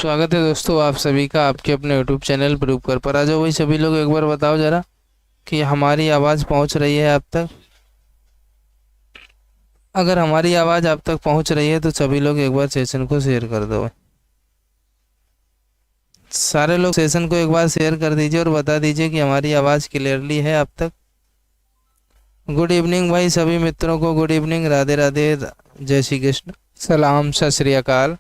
स्वागत है दोस्तों आप सभी का आपके अपने यूट्यूब चैनल पर रूप पर आ जाओ भाई सभी लोग एक बार बताओ जरा कि हमारी आवाज़ पहुंच रही है आप तक। अगर हमारी आवाज़ आप तक पहुंच रही है तो सभी लोग एक बार सेशन को शेयर कर दो भाई। सारे लोग सेशन को एक बार शेयर कर दीजिए और बता दीजिए कि हमारी आवाज़ क्लियरली है आप तक। गुड इवनिंग भाई सभी मित्रों को, गुड इवनिंग, राधे राधे, जय श्री कृष्ण, सलाम, सत श्री अकाल।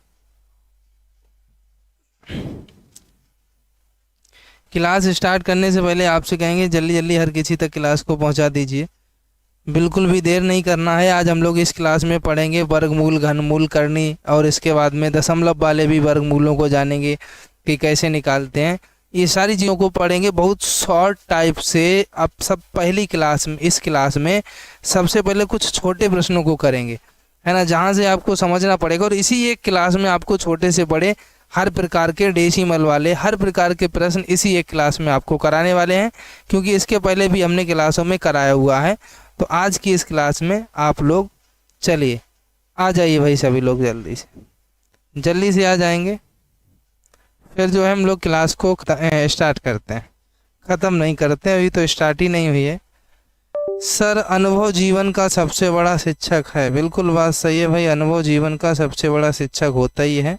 क्लास स्टार्ट करने से पहले आपसे कहेंगे जल्दी जल्दी हर किसी तक क्लास को पहुंचा दीजिए, बिल्कुल भी देर नहीं करना है। आज हम लोग इस क्लास में पढ़ेंगे वर्गमूल, घनमूल, करनी और इसके बाद में दशमलव वाले भी वर्गमूलों को जानेंगे कि कैसे निकालते हैं। ये सारी चीज़ों को पढ़ेंगे बहुत शॉर्ट टाइप से। अब सब पहली क्लास में, इस क्लास में सबसे पहले कुछ छोटे प्रश्नों को करेंगे, है ना, जहाँ से आपको समझना पड़ेगा। और इसी एक क्लास में आपको छोटे से बड़े हर प्रकार के डेसिमल वाले हर प्रकार के प्रश्न इसी एक क्लास में आपको कराने वाले हैं, क्योंकि इसके पहले भी हमने क्लासों में कराया हुआ है। तो आज की इस क्लास में आप लोग चलिए आ जाइए भाई सभी लोग, जल्दी से आ जाएंगे। फिर जो है हम लोग क्लास को स्टार्ट करते हैं, ख़त्म नहीं करते हैं, अभी तो स्टार्ट ही नहीं हुई है। सर अनुभव जीवन का सबसे बड़ा शिक्षक है, बिल्कुल बात सही है भाई, अनुभव जीवन का सबसे बड़ा शिक्षक होता ही है,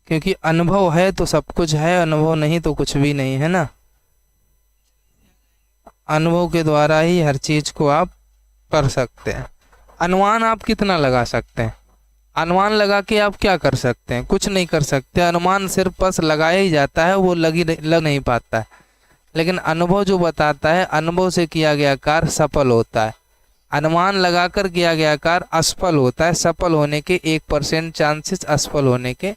क्योंकि अनुभव है तो सब कुछ है, अनुभव नहीं तो कुछ भी नहीं, है ना। अनुभव के द्वारा ही हर चीज को आप कर सकते हैं। अनुमान आप कितना लगा सकते हैं? अनुमान लगा के आप क्या कर सकते हैं? कुछ नहीं कर सकते। अनुमान सिर्फ बस लगाया ही जाता है, वो लग नहीं पाता है। लेकिन अनुभव जो बताता है, अनुभव से किया गया कार्य सफल होता है, अनुमान लगाकर किया गया कार्य असफल होता है। सफल होने के 1% चांसेस, असफल होने के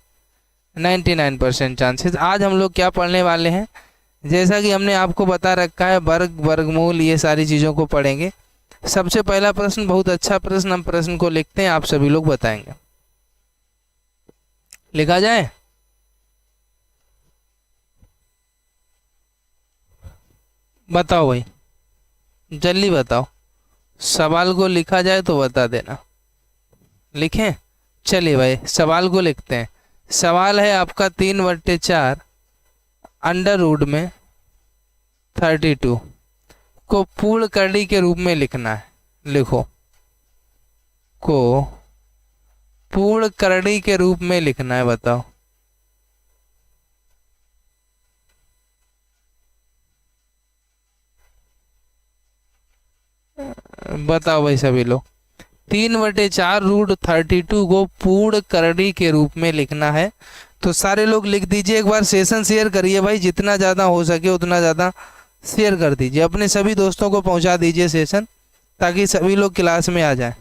99% चांसेस। आज हम लोग क्या पढ़ने वाले हैं, जैसा कि हमने आपको बता रखा है, वर्ग, वर्गमूल, ये सारी चीज़ों को पढ़ेंगे। सबसे पहला प्रश्न बहुत अच्छा प्रश्न, हम प्रश्न को लिखते हैं, आप सभी लोग बताएंगे। लिखा जाए? बताओ भाई, जल्दी बताओ। सवाल को लिखा जाए तो बता देना। लिखें? चलिए भाई सवाल को लिखते हैं। सवाल है आपका 3/4 अंडर रूट में 32 को पूर्ण करड़ी के रूप में लिखना है। लिखो, को पूर्ण करड़ी के रूप में लिखना है। बताओ। बताओ भाई सभी लोग। 3/4 रूट 32 को पूर्ण करड़ी के रूप में लिखना है। तो सारे लोग लिख दीजिए। एक बार सेशन शेयर करिए भाई, जितना ज़्यादा हो सके उतना ज़्यादा शेयर कर दीजिए, अपने सभी दोस्तों को पहुंचा दीजिए सेशन, ताकि सभी लोग क्लास में आ जाएं।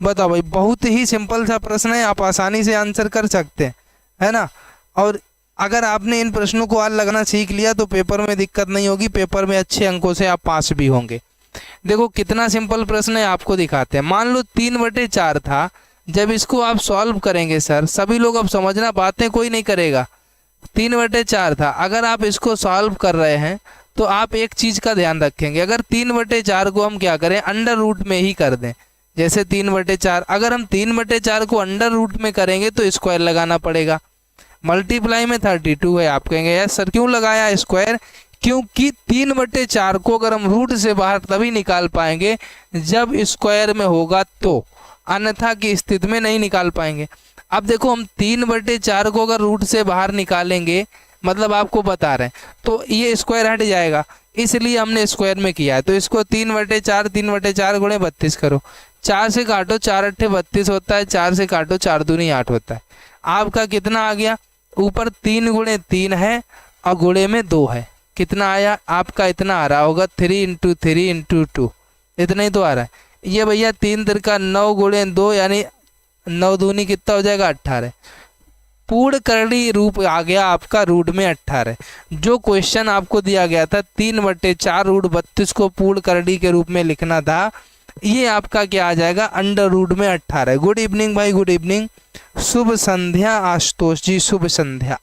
बताओ भाई, बहुत ही सिंपल सा प्रश्न है, आप आसानी से आंसर कर सकते हैं, है ना। और अगर आपने इन प्रश्नों को आज लगाना सीख लिया तो पेपर में दिक्कत नहीं होगी, पेपर में अच्छे अंकों से आप पास भी होंगे। देखो कितना सिंपल प्रश्न है, आपको दिखाते हैं। मान लो 3/4 था, जब इसको आप सॉल्व करेंगे, सर सभी लोग अब समझना, बातें कोई नहीं करेगा। 3/4 था, अगर आप इसको सॉल्व कर रहे हैं तो आप एक चीज़ का ध्यान रखेंगे। अगर 3/4 को हम क्या करें, अंडर रूट में ही कर दें। जैसे 3/4, अगर हम 3/4 को अंडर रूट में करेंगे तो स्क्वायर लगाना पड़ेगा। मल्टीप्लाई में 32 है, आप कहेंगे यार सर क्यों लगाया स्क्वायर? क्योंकि 3/4 को अगर हम रूट से बाहर तभी निकाल पाएंगे जब स्क्वायर में होगा, तो अन्यथा की स्थिति में नहीं निकाल पाएंगे। अब देखो, हम 3/4 को अगर रूट से बाहर निकालेंगे, मतलब आपको बता रहे हैं, तो ये स्क्वायर हट जाएगा, इसलिए हमने स्क्वायर में किया है। तो इसको 3/4 गुणे 32 करो, 4 से काटो, 4 अट्ठे 32 होता है, 4 से काटो, 4 दूनी 8 होता है। आपका कितना आ गया? ऊपर 3 गुणे 3 है और गुणे में 2 है। कितना आया आपका? इतना आ रहा होगा, 3 × 3 × 2, इतना ही तो आ रहा है। ये भैया 3 तिरका 9 गुणे 2, यानी 9 दूनी कितना हो जाएगा? 18। पूर्ण करड़ी रूप आ गया आपका रूट में 18। जो क्वेश्चन आपको दिया गया था 3/4 रूट 32 को पूर्ण करड़ी के रूप में लिखना था, ये आपका क्या आ जाएगा? अंडर रूट में 18। गुड इवनिंग भाई, गुड इवनिंग, शुभ संध्या आशुतोष जी, शुभ संध्या।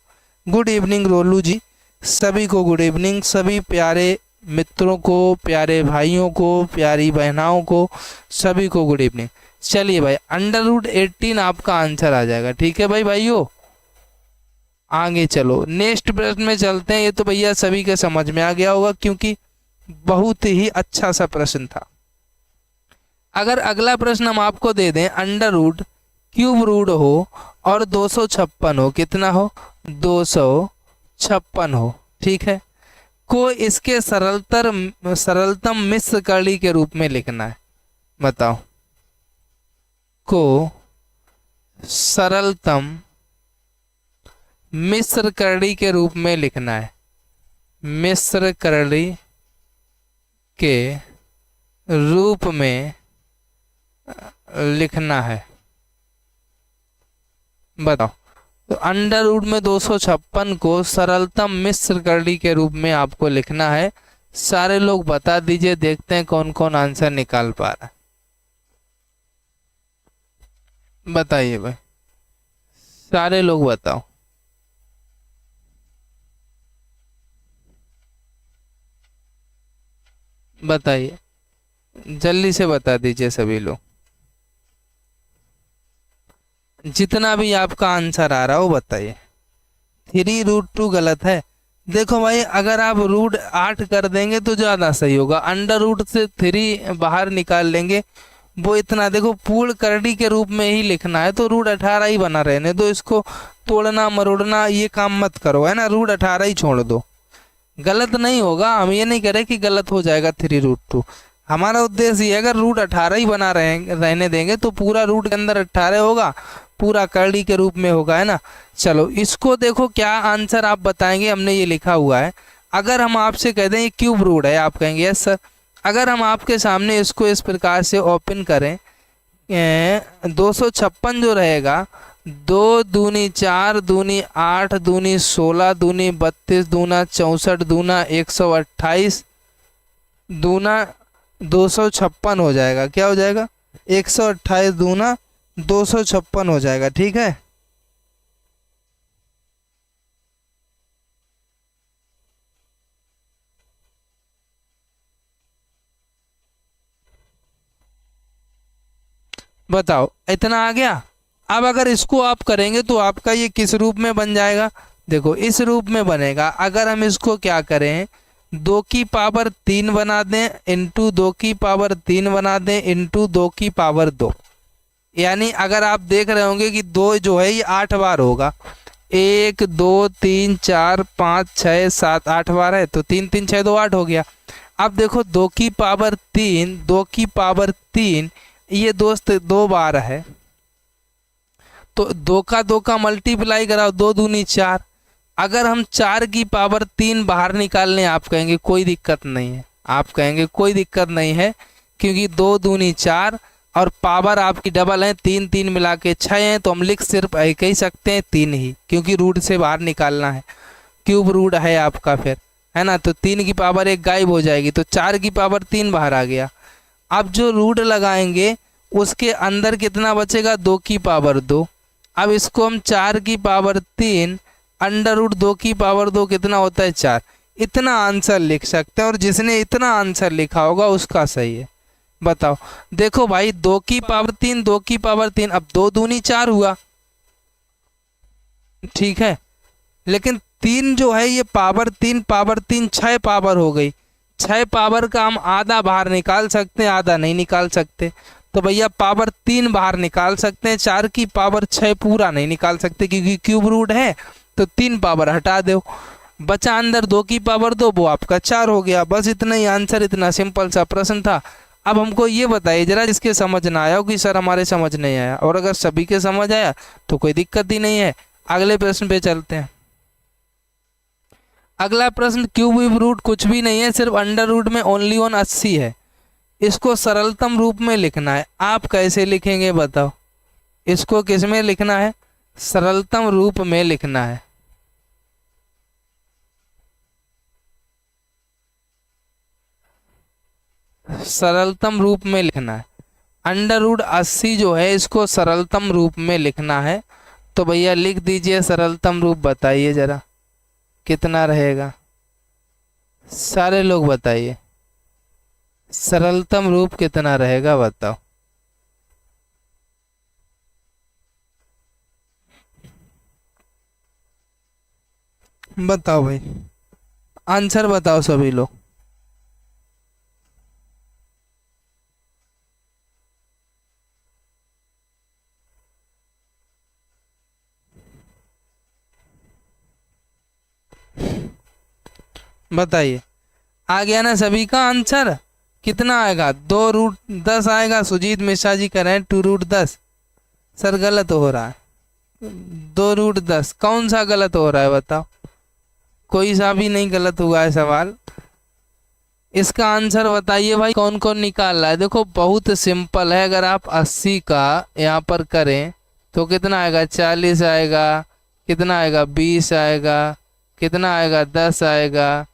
गुड इवनिंग रोलू जी, सभी को गुड इवनिंग। सभी प्यारे मित्रों को, प्यारे भाइयों को, प्यारी बहनाओं को, सभी को गुड इवनिंग। चलिए भाई, अंडर रूट 18 आपका आंसर आ जाएगा। ठीक है भाई भाइयों, आगे चलो नेक्स्ट प्रश्न में चलते हैं। ये तो भैया सभी के समझ में आ गया होगा क्योंकि बहुत ही अच्छा सा प्रश्न था। अगर अगला प्रश्न हम आपको दे दें, अंडर रूट क्यूब रूट हो और 256 हो, कितना हो 256 हो, ठीक है, को इसके सरलतम मिश्र कड़ी के रूप में लिखना है। बताओ, को सरलतम मिश्र कड़ी के रूप में लिखना है, मिश्र कड़ी के रूप में लिखना है। बताओ, तो अंडर रूट में 256 को सरलतम मिश्र कड़ी के रूप में आपको लिखना है। सारे लोग बता दीजिए, देखते हैं कौन कौन आंसर निकाल पा रहा है। बताइए भाई, सारे लोग बताओ। बताइए, जल्दी से बता दीजिए सभी लोग, जितना भी आपका आंसर आ रहा हो बताइए। 3√2 गलत है। देखो भाई, अगर आप रूट 8 कर देंगे तो ज़्यादा सही होगा। अंडर रूट से 3 बाहर निकाल लेंगे, वो इतना देखो पूर्ण करड़ी के रूप में ही लिखना है, तो रूट 18 ही बना रहने दो। इसको तोड़ना मरोड़ना ये काम मत करो, है ना, रूट 18 ही छोड़ दो। गलत नहीं होगा, हम ये नहीं कह रहे कि गलत हो जाएगा 3√2। हमारा उद्देश्य ये, अगर रूट 18 ही बना रहने देंगे तो पूरा रूट के अंदर 18 होगा, पूरा करड़ी के रूप में होगा, है ना। चलो इसको देखो क्या आंसर आप बताएंगे। हमने ये लिखा हुआ है, अगर हम आपसे कह दें ये क्यूब रूट है, आप कहेंगे यस सर। अगर हम आपके सामने इसको इस प्रकार से ओपन करें, 256 जो रहेगा, 2 दूनी 4 दूनी 8 दूनी 16 दूनी 32 दूना 64 दूना 128 दूना 256 हो जाएगा। क्या हो जाएगा? 128 दूना 256 हो जाएगा, ठीक है। बताओ, इतना आ गया। अब अगर इसको आप करेंगे तो आपका ये किस रूप में बन जाएगा? देखो इस रूप में बनेगा। अगर हम इसको क्या करें, 2 की पावर 3 बना दें, इंटू 2 की पावर 3 बना दें, इंटू 2 की पावर 2। यानी अगर आप देख रहे होंगे कि 2 जो है ये 8 बार होगा। 1 2 3 4 5 6 7 8 बार है, तो 3 3 6 2 8 हो गया। अब देखो 2 की पावर 3, 2 की पावर 3 ये दोस्त 2 बार है, तो 2 का 2 का मल्टीप्लाई कराओ, 2 दूनी 4। अगर हम 4 की पावर 3 बाहर निकाल लें, आप कहेंगे कोई दिक्कत नहीं है, आप कहेंगे कोई दिक्कत नहीं है, क्योंकि 2 दूनी 4 और पावर आपकी डबल है, 3 3 मिला के 6 है, तो हम लिख सिर्फ एक ही सकते हैं 3 ही, क्योंकि रूट से बाहर निकालना है, क्यूब रूट है आपका फिर, है ना। तो 3 की पावर 1 गायब हो जाएगी, तो 4 की पावर 3 बाहर आ गया। अब जो रूट लगाएंगे उसके अंदर कितना बचेगा? 2 की पावर 2। अब इसको हम 4 की पावर 3 अंडर रूट 2 की पावर 2 कितना होता है? 4। इतना आंसर लिख सकते हैं, और जिसने इतना आंसर लिखा होगा उसका सही है। बताओ, देखो भाई 2 की पावर 3, 2 की पावर 3, अब 2 दूनी 4 हुआ, ठीक है। लेकिन 3 जो है ये पावर 3 6 पावर हो गई। 6 पावर का हम आधा बाहर निकाल सकते हैं, आधा नहीं निकाल सकते। तो भैया पावर 3 बाहर निकाल सकते हैं, 4 की पावर 6 पूरा नहीं निकाल सकते, क्योंकि क्यूब रूट है। तो 3 पावर हटा दो, बचा अंदर 2 की पावर 2, वो आपका 4 हो गया। बस इतना ही आंसर, इतना सिंपल सा प्रश्न था। अब हमको ये बताइए जरा, जिसके समझ ना आया हो कि सर हमारे समझ नहीं आया, और अगर सभी के समझ आया तो कोई दिक्कत ही नहीं है। अगले प्रश्न पे चलते हैं। अगला प्रश्न, क्यूब रूट कुछ भी नहीं है, सिर्फ अंडर रूट में ओनली 80 है। इसको सरलतम रूप में लिखना है। आप कैसे लिखेंगे बताओ? इसको किस में लिखना है? सरलतम रूप में लिखना है। सरलतम रूप में लिखना है। अंडर रूट 80 जो है इसको सरलतम रूप में लिखना है। तो भैया लिख दीजिए सरलतम रूप, बताइए जरा कितना रहेगा। सारे लोग बताइए सरलतम रूप कितना रहेगा, बताओ। बताओ भाई, आंसर बताओ सभी लोग। बताइए, आ गया ना सभी का आंसर? कितना आएगा? 2√10 आएगा। सुजीत मिश्रा जी कह रहे हैं 2√10। सर गलत हो रहा है। 2√10 कौन सा गलत हो रहा है बताओ? कोई सा भी नहीं गलत हुआ है सवाल। इसका आंसर बताइए भाई, कौन कौन निकाल रहा है? देखो बहुत सिंपल है। अगर आप 80 का यहाँ पर करें तो कितना आएगा? 40 आएगा। कितना आएगा? 20 आएगा। कितना आएगा? 10 आएगा।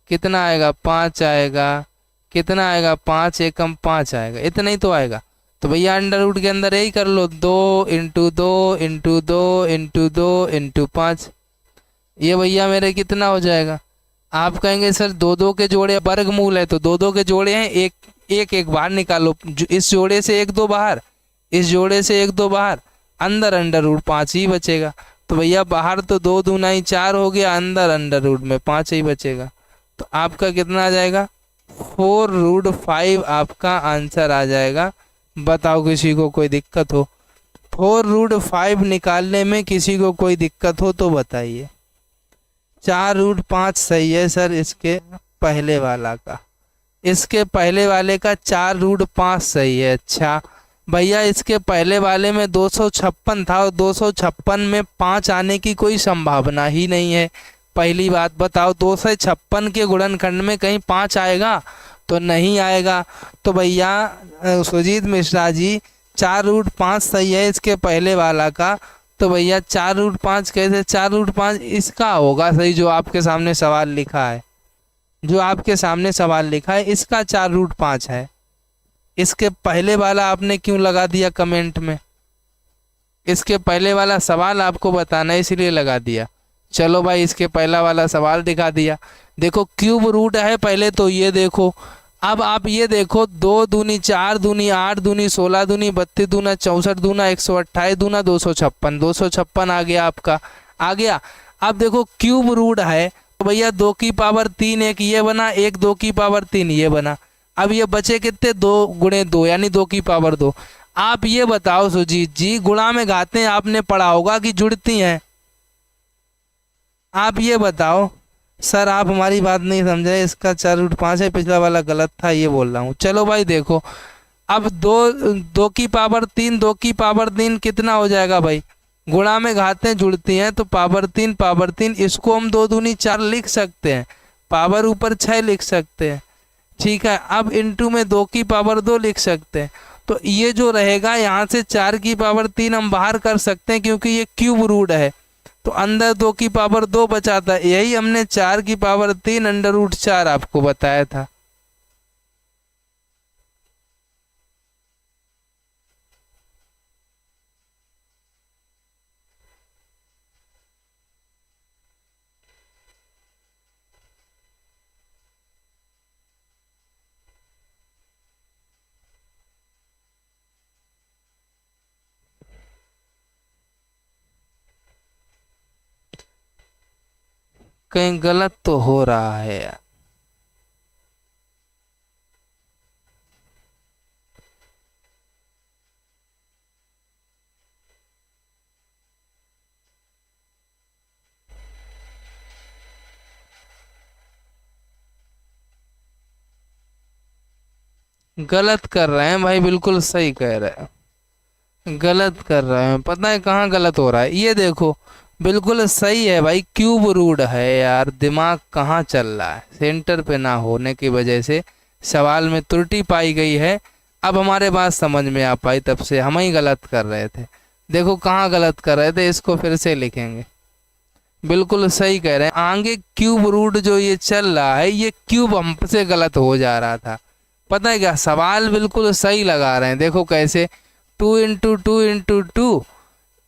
कितना आएगा? 5 आएगा। कितना आएगा? 5 एकम 5 आएगा। इतना ही तो आएगा। तो भैया अंडर रूट के अंदर यही कर लो, 2 × 2 × 2 × 2 × 5। ये भैया मेरे कितना हो जाएगा? आप कहेंगे सर दो दो के जोड़े वर्गमूल है, तो दो दो के जोड़े हैं, एक एक एक बाहर निकालो। इस जोड़े से एक दो बाहर, इस जोड़े से एक दो बाहर, अंदर अंडर रूट 5 ही बचेगा। तो भैया बाहर तो 2 दूना 4 हो गया, अंदर अंडर रूट में 5 ही बचेगा। तो आपका कितना आ जाएगा? 4√5 आपका आंसर आ जाएगा। बताओ किसी को कोई दिक्कत हो? 4√5 निकालने में किसी को कोई दिक्कत हो तो बताइए। 4√5 सही है सर इसके पहले वाला का। इसके पहले वाले का 4√5 सही है। अच्छा भैया इसके पहले वाले में 256 था और 256 में 5 आने की कोई संभावना ही नहीं है। पहली बात बताओ, 256 के गुणनखंड में कहीं 5 आएगा? तो नहीं आएगा। तो भैया सुजीत मिश्रा जी 4√5 सही है इसके पहले वाला का। तो भैया 4√5 कैसे? 4√5 इसका होगा सही, जो आपके सामने सवाल लिखा है। जो आपके सामने सवाल लिखा है इसका 4√5 है। इसके पहले वाला आपने क्यों लगा दिया कमेंट में? इसके पहले वाला सवाल आपको बताना है इसलिए लगा दिया। चलो भाई इसके पहला वाला सवाल दिखा दिया। देखो क्यूब रूट है पहले तो ये देखो। अब आप ये देखो, 2 दूनी 4 दूनी 8 दूनी 16 दूनी 32 दूना 64 दूना 128 दूना 256। 256 आ गया आपका, आ गया। अब देखो क्यूब रूट है तो भैया 2 की पावर 3 एक ये बना, एक 2 की पावर 3 ये बना। अब ये बचे कितने? 2 × 2 यानी 2 की पावर 2। आप ये बताओ सुजीत जी, गुणा में घातें आपने पढ़ा होगा कि जुड़ती हैं? आप ये बताओ। सर आप हमारी बात नहीं समझे, इसका 4√5 है, पिछला वाला गलत था ये बोल रहा हूँ। चलो भाई देखो, अब 2 की पावर 3 2 की पावर 3 कितना हो जाएगा भाई? गुणा में घातें जुड़ती हैं तो पावर 3 इसको हम 2 दूनी 4 लिख सकते हैं, पावर ऊपर 6 लिख सकते हैं। ठीक है, अब इंटू में 2 की पावर 2 लिख सकते हैं। तो ये जो रहेगा यहाँ से 4 की पावर 3 हम बाहर कर सकते हैं क्योंकि ये क्यूब रूट है। तो अंदर 2 की पावर 2 बचाता है, यही हमने 4 की पावर 3 अंडर रूट 4 आपको बताया था। कहीं गलत तो हो रहा है यार। गलत कर रहे हैं भाई, बिल्कुल सही कह रहे हैं। गलत कर रहे हैं, पता है कहाँ गलत हो रहा है? ये देखो बिल्कुल सही है भाई, क्यूब रूट है यार। दिमाग कहाँ चल रहा है? सेंटर पे ना होने की वजह से सवाल में त्रुटि पाई गई है। अब हमारे बात समझ में आ पाई, तब से हम ही गलत कर रहे थे। देखो कहाँ गलत कर रहे थे, इसको फिर से लिखेंगे। बिल्कुल सही कह रहे हैं, आगे क्यूब रूट जो ये चल रहा है ये क्यूब हमसे गलत हो जा रहा था। पता है क्या, सवाल बिल्कुल सही लगा रहे हैं। देखो कैसे, 2 × 2 × 2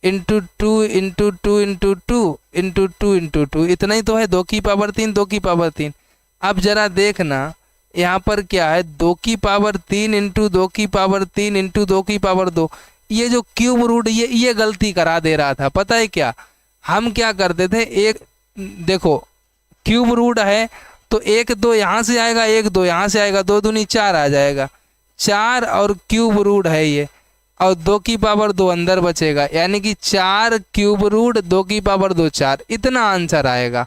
into 2 into 2 into 2 into 2 into 2, इतना ही तो है। 2 की पावर 3 2 की पावर 3। अब जरा देखना यहाँ पर क्या है, 2 की पावर 3 इंटू 2 की पावर 3 इंटू 2 की पावर 2। ये जो क्यूब रूट ये गलती करा दे रहा था। पता है क्या, हम क्या करते थे, एक देखो क्यूब रूट है तो एक दो यहाँ से आएगा, एक दो यहाँ से आएगा, दो दूनी चार आ जाएगा। चार और क्यूब रूट है ये, और 2 की पावर 2 अंदर बचेगा, यानी कि 4 क्यूब रूट 2 की पावर 2 4, इतना आंसर आएगा।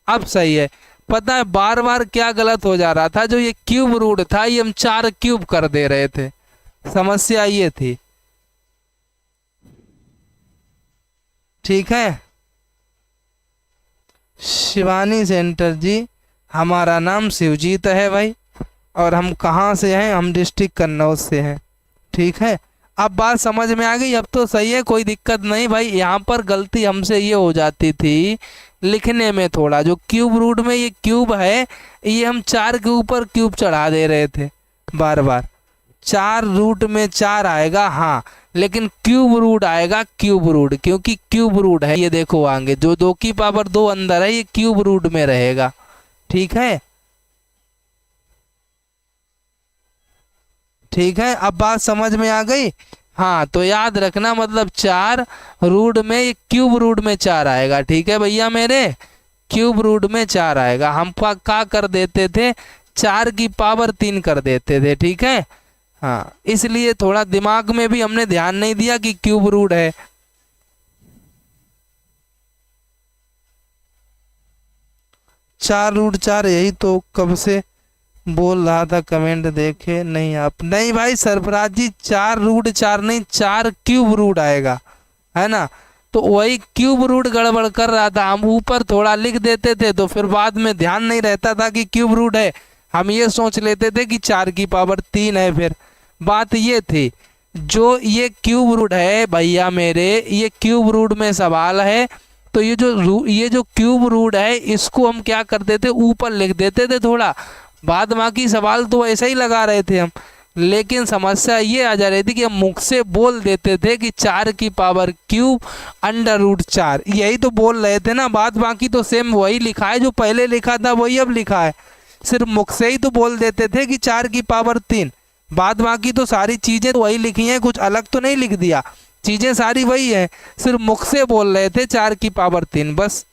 अब सही है। पता है बार बार क्या गलत हो जा रहा था, जो ये क्यूब रूट था ये हम 4 क्यूब कर दे रहे थे, समस्या ये थी। ठीक है। शिवानी सेंटर जी, हमारा नाम शिवजीत है भाई, और हम कहाँ से हैं, हम डिस्ट्रिक्ट कन्नौज से हैं। ठीक है, अब बात समझ में आ गई, अब तो सही है, कोई दिक्कत नहीं भाई। यहाँ पर गलती हमसे ये हो जाती थी लिखने में थोड़ा, जो क्यूब रूट में ये क्यूब है ये हम 4 के ऊपर क्यूब चढ़ा दे रहे थे बार बार। 4 रूट में 4 आएगा हाँ, लेकिन क्यूब रूट आएगा क्यूब रूट, क्योंकि क्यूब रूट है ये, देखो आगे जो 2 की पावर 2 अंदर है ये क्यूब रूट में रहेगा। ठीक है, ठीक है, अब बात समझ में आ गई। हाँ तो याद रखना, मतलब 4 रूट में ये क्यूब रूट में 4 आएगा। ठीक है भैया मेरे, क्यूब रूट में 4 आएगा। हम क्या कर देते थे, 4 की पावर 3 कर देते थे। ठीक है, हाँ इसलिए थोड़ा दिमाग में भी हमने ध्यान नहीं दिया कि क्यूब रूट है। 4 रूट 4, यही तो कब से बोल रहा था, कमेंट देखे नहीं आप। नहीं भाई सरफराज जी, 4 रूट 4 नहीं, 4 क्यूब रूट आएगा, है ना। तो वही क्यूब रूट गड़बड़ कर रहा था, हम ऊपर थोड़ा लिख देते थे तो फिर बाद में ध्यान नहीं रहता था कि क्यूब रूट है, हम ये सोच लेते थे कि 4 की पावर 3 है। फिर बात ये थी, जो ये क्यूब रूट है भैया मेरे, ये क्यूब रूट में सवाल है, तो ये जो क्यूब रूट है इसको हम क्या करते थे, ऊपर लिख देते थे थोड़ा, बाद बाकी सवाल तो ऐसा ही लगा रहे थे हम। लेकिन समस्या ये आ जा रही थी कि हम मुख से बोल देते थे कि 4 की पावर क्यूब अंडर रूट 4, यही तो बोल रहे थे ना। बाद बाकी तो सेम वही लिखा है, जो पहले लिखा था वही अब लिखा है, सिर्फ मुख से ही तो बोल देते थे कि 4 की पावर 3, बाद बाकी तो सारी चीजें तो वही लिखी हैं, कुछ अलग तो नहीं लिख दिया, चीजें सारी वही है, सिर्फ मुख से बोल रहे थे 4 की पावर 3 बस।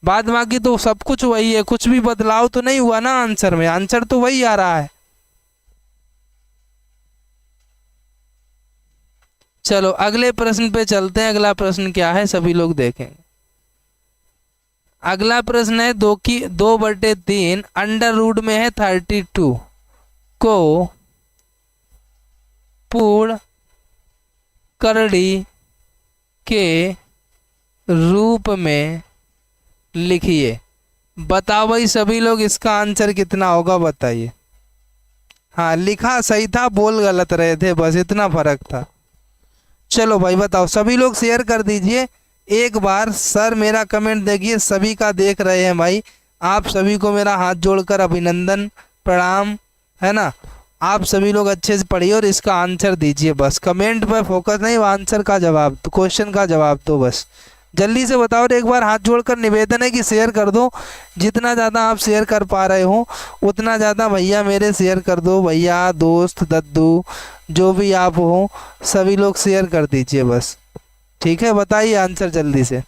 बाद बाकी तो सब कुछ वही है, कुछ भी बदलाव तो नहीं हुआ ना आंसर में, आंसर तो वही आ रहा है। चलो अगले प्रश्न पे चलते हैं। अगला प्रश्न क्या है सभी लोग देखेंगे। अगला प्रश्न है 2/3 अंडर रूट में है 32 को पूर्ण करड़ी के रूप में लिखिए। बताओ भाई सभी लोग, इसका आंसर कितना होगा बताइए। हाँ लिखा सही था, बोल गलत रहे थे, बस इतना फर्क था। चलो भाई बताओ, सभी लोग शेयर कर दीजिए एक बार। सर मेरा कमेंट देखिए, सभी का देख रहे हैं भाई, आप सभी को मेरा हाथ जोड़कर अभिनंदन प्रणाम, है ना। आप सभी लोग अच्छे से पढ़िए और इसका आंसर दीजिए, बस कमेंट पर फोकस नहीं, आंसर का जवाब, तो क्वेश्चन का जवाब दो बस। जल्दी से बताओ, और एक बार हाथ जोड़कर निवेदन है कि शेयर कर दो, जितना ज़्यादा आप शेयर कर पा रहे हो उतना ज़्यादा भैया मेरे शेयर कर दो। भैया दोस्त दद्दू जो भी आप हो, सभी लोग शेयर कर दीजिए बस। ठीक है, बताइए आंसर जल्दी से।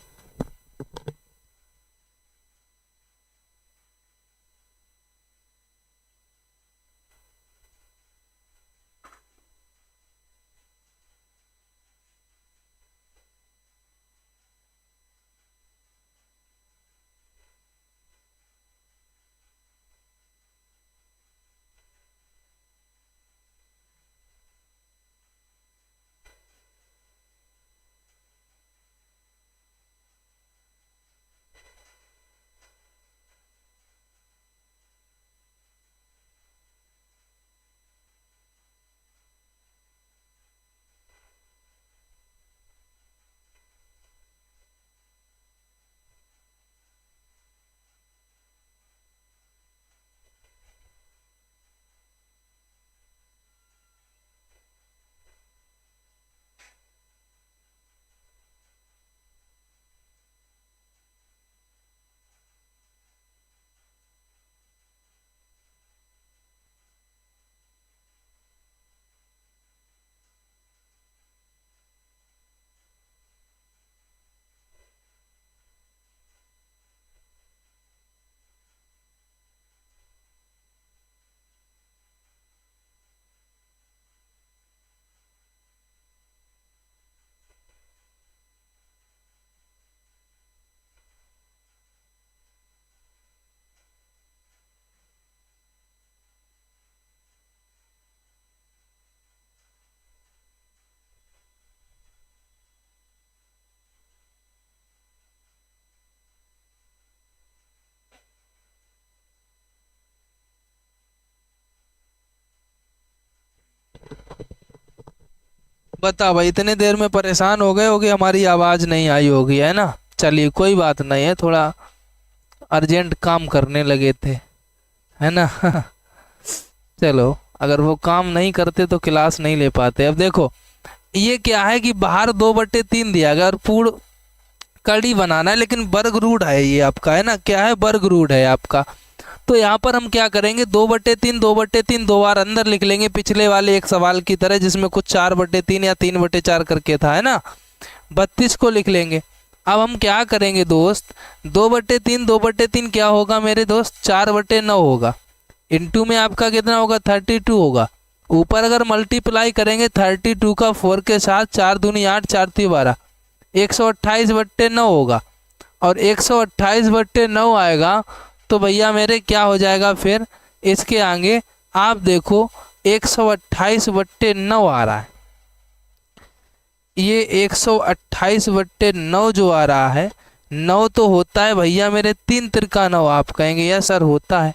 बता भाई, इतने देर में परेशान हो गए होगे, हमारी आवाज नहीं आई होगी, है ना। चलिए कोई बात नहीं है, थोड़ा अर्जेंट काम करने लगे थे, है ना। चलो, अगर वो काम नहीं करते तो क्लास नहीं ले पाते। अब देखो, ये क्या है कि बाहर 2/3 दिया गया और पूर्ण कड़ी बनाना है, लेकिन वर्ग रूट है ये आपका, है ना। क्या है, वर्ग रूट है आपका। तो यहाँ पर हम क्या करेंगे, 2/3 2/3 दो बार अंदर लिख लेंगे, पिछले वाले एक सवाल की तरह जिसमें कुछ 4/3 या 3/4 करके था, है ना। 32 को लिख लेंगे। अब हम क्या करेंगे दोस्त, 2/3 2/3 क्या होगा मेरे दोस्त, 4/9 होगा। इंटू में आपका कितना होगा, 32 होगा। ऊपर अगर मल्टीप्लाई करेंगे 32 का 4 के साथ, 4 दूनी 8 4 ती 12, 128/9 होगा। और 128/9 आएगा तो भैया मेरे क्या हो जाएगा फिर इसके आगे, आप देखो 128/9 आ रहा है। ये 128/9 जो आ रहा है, 9 तो होता है भैया मेरे 3 तिरका 9, आप कहेंगे यस सर होता है।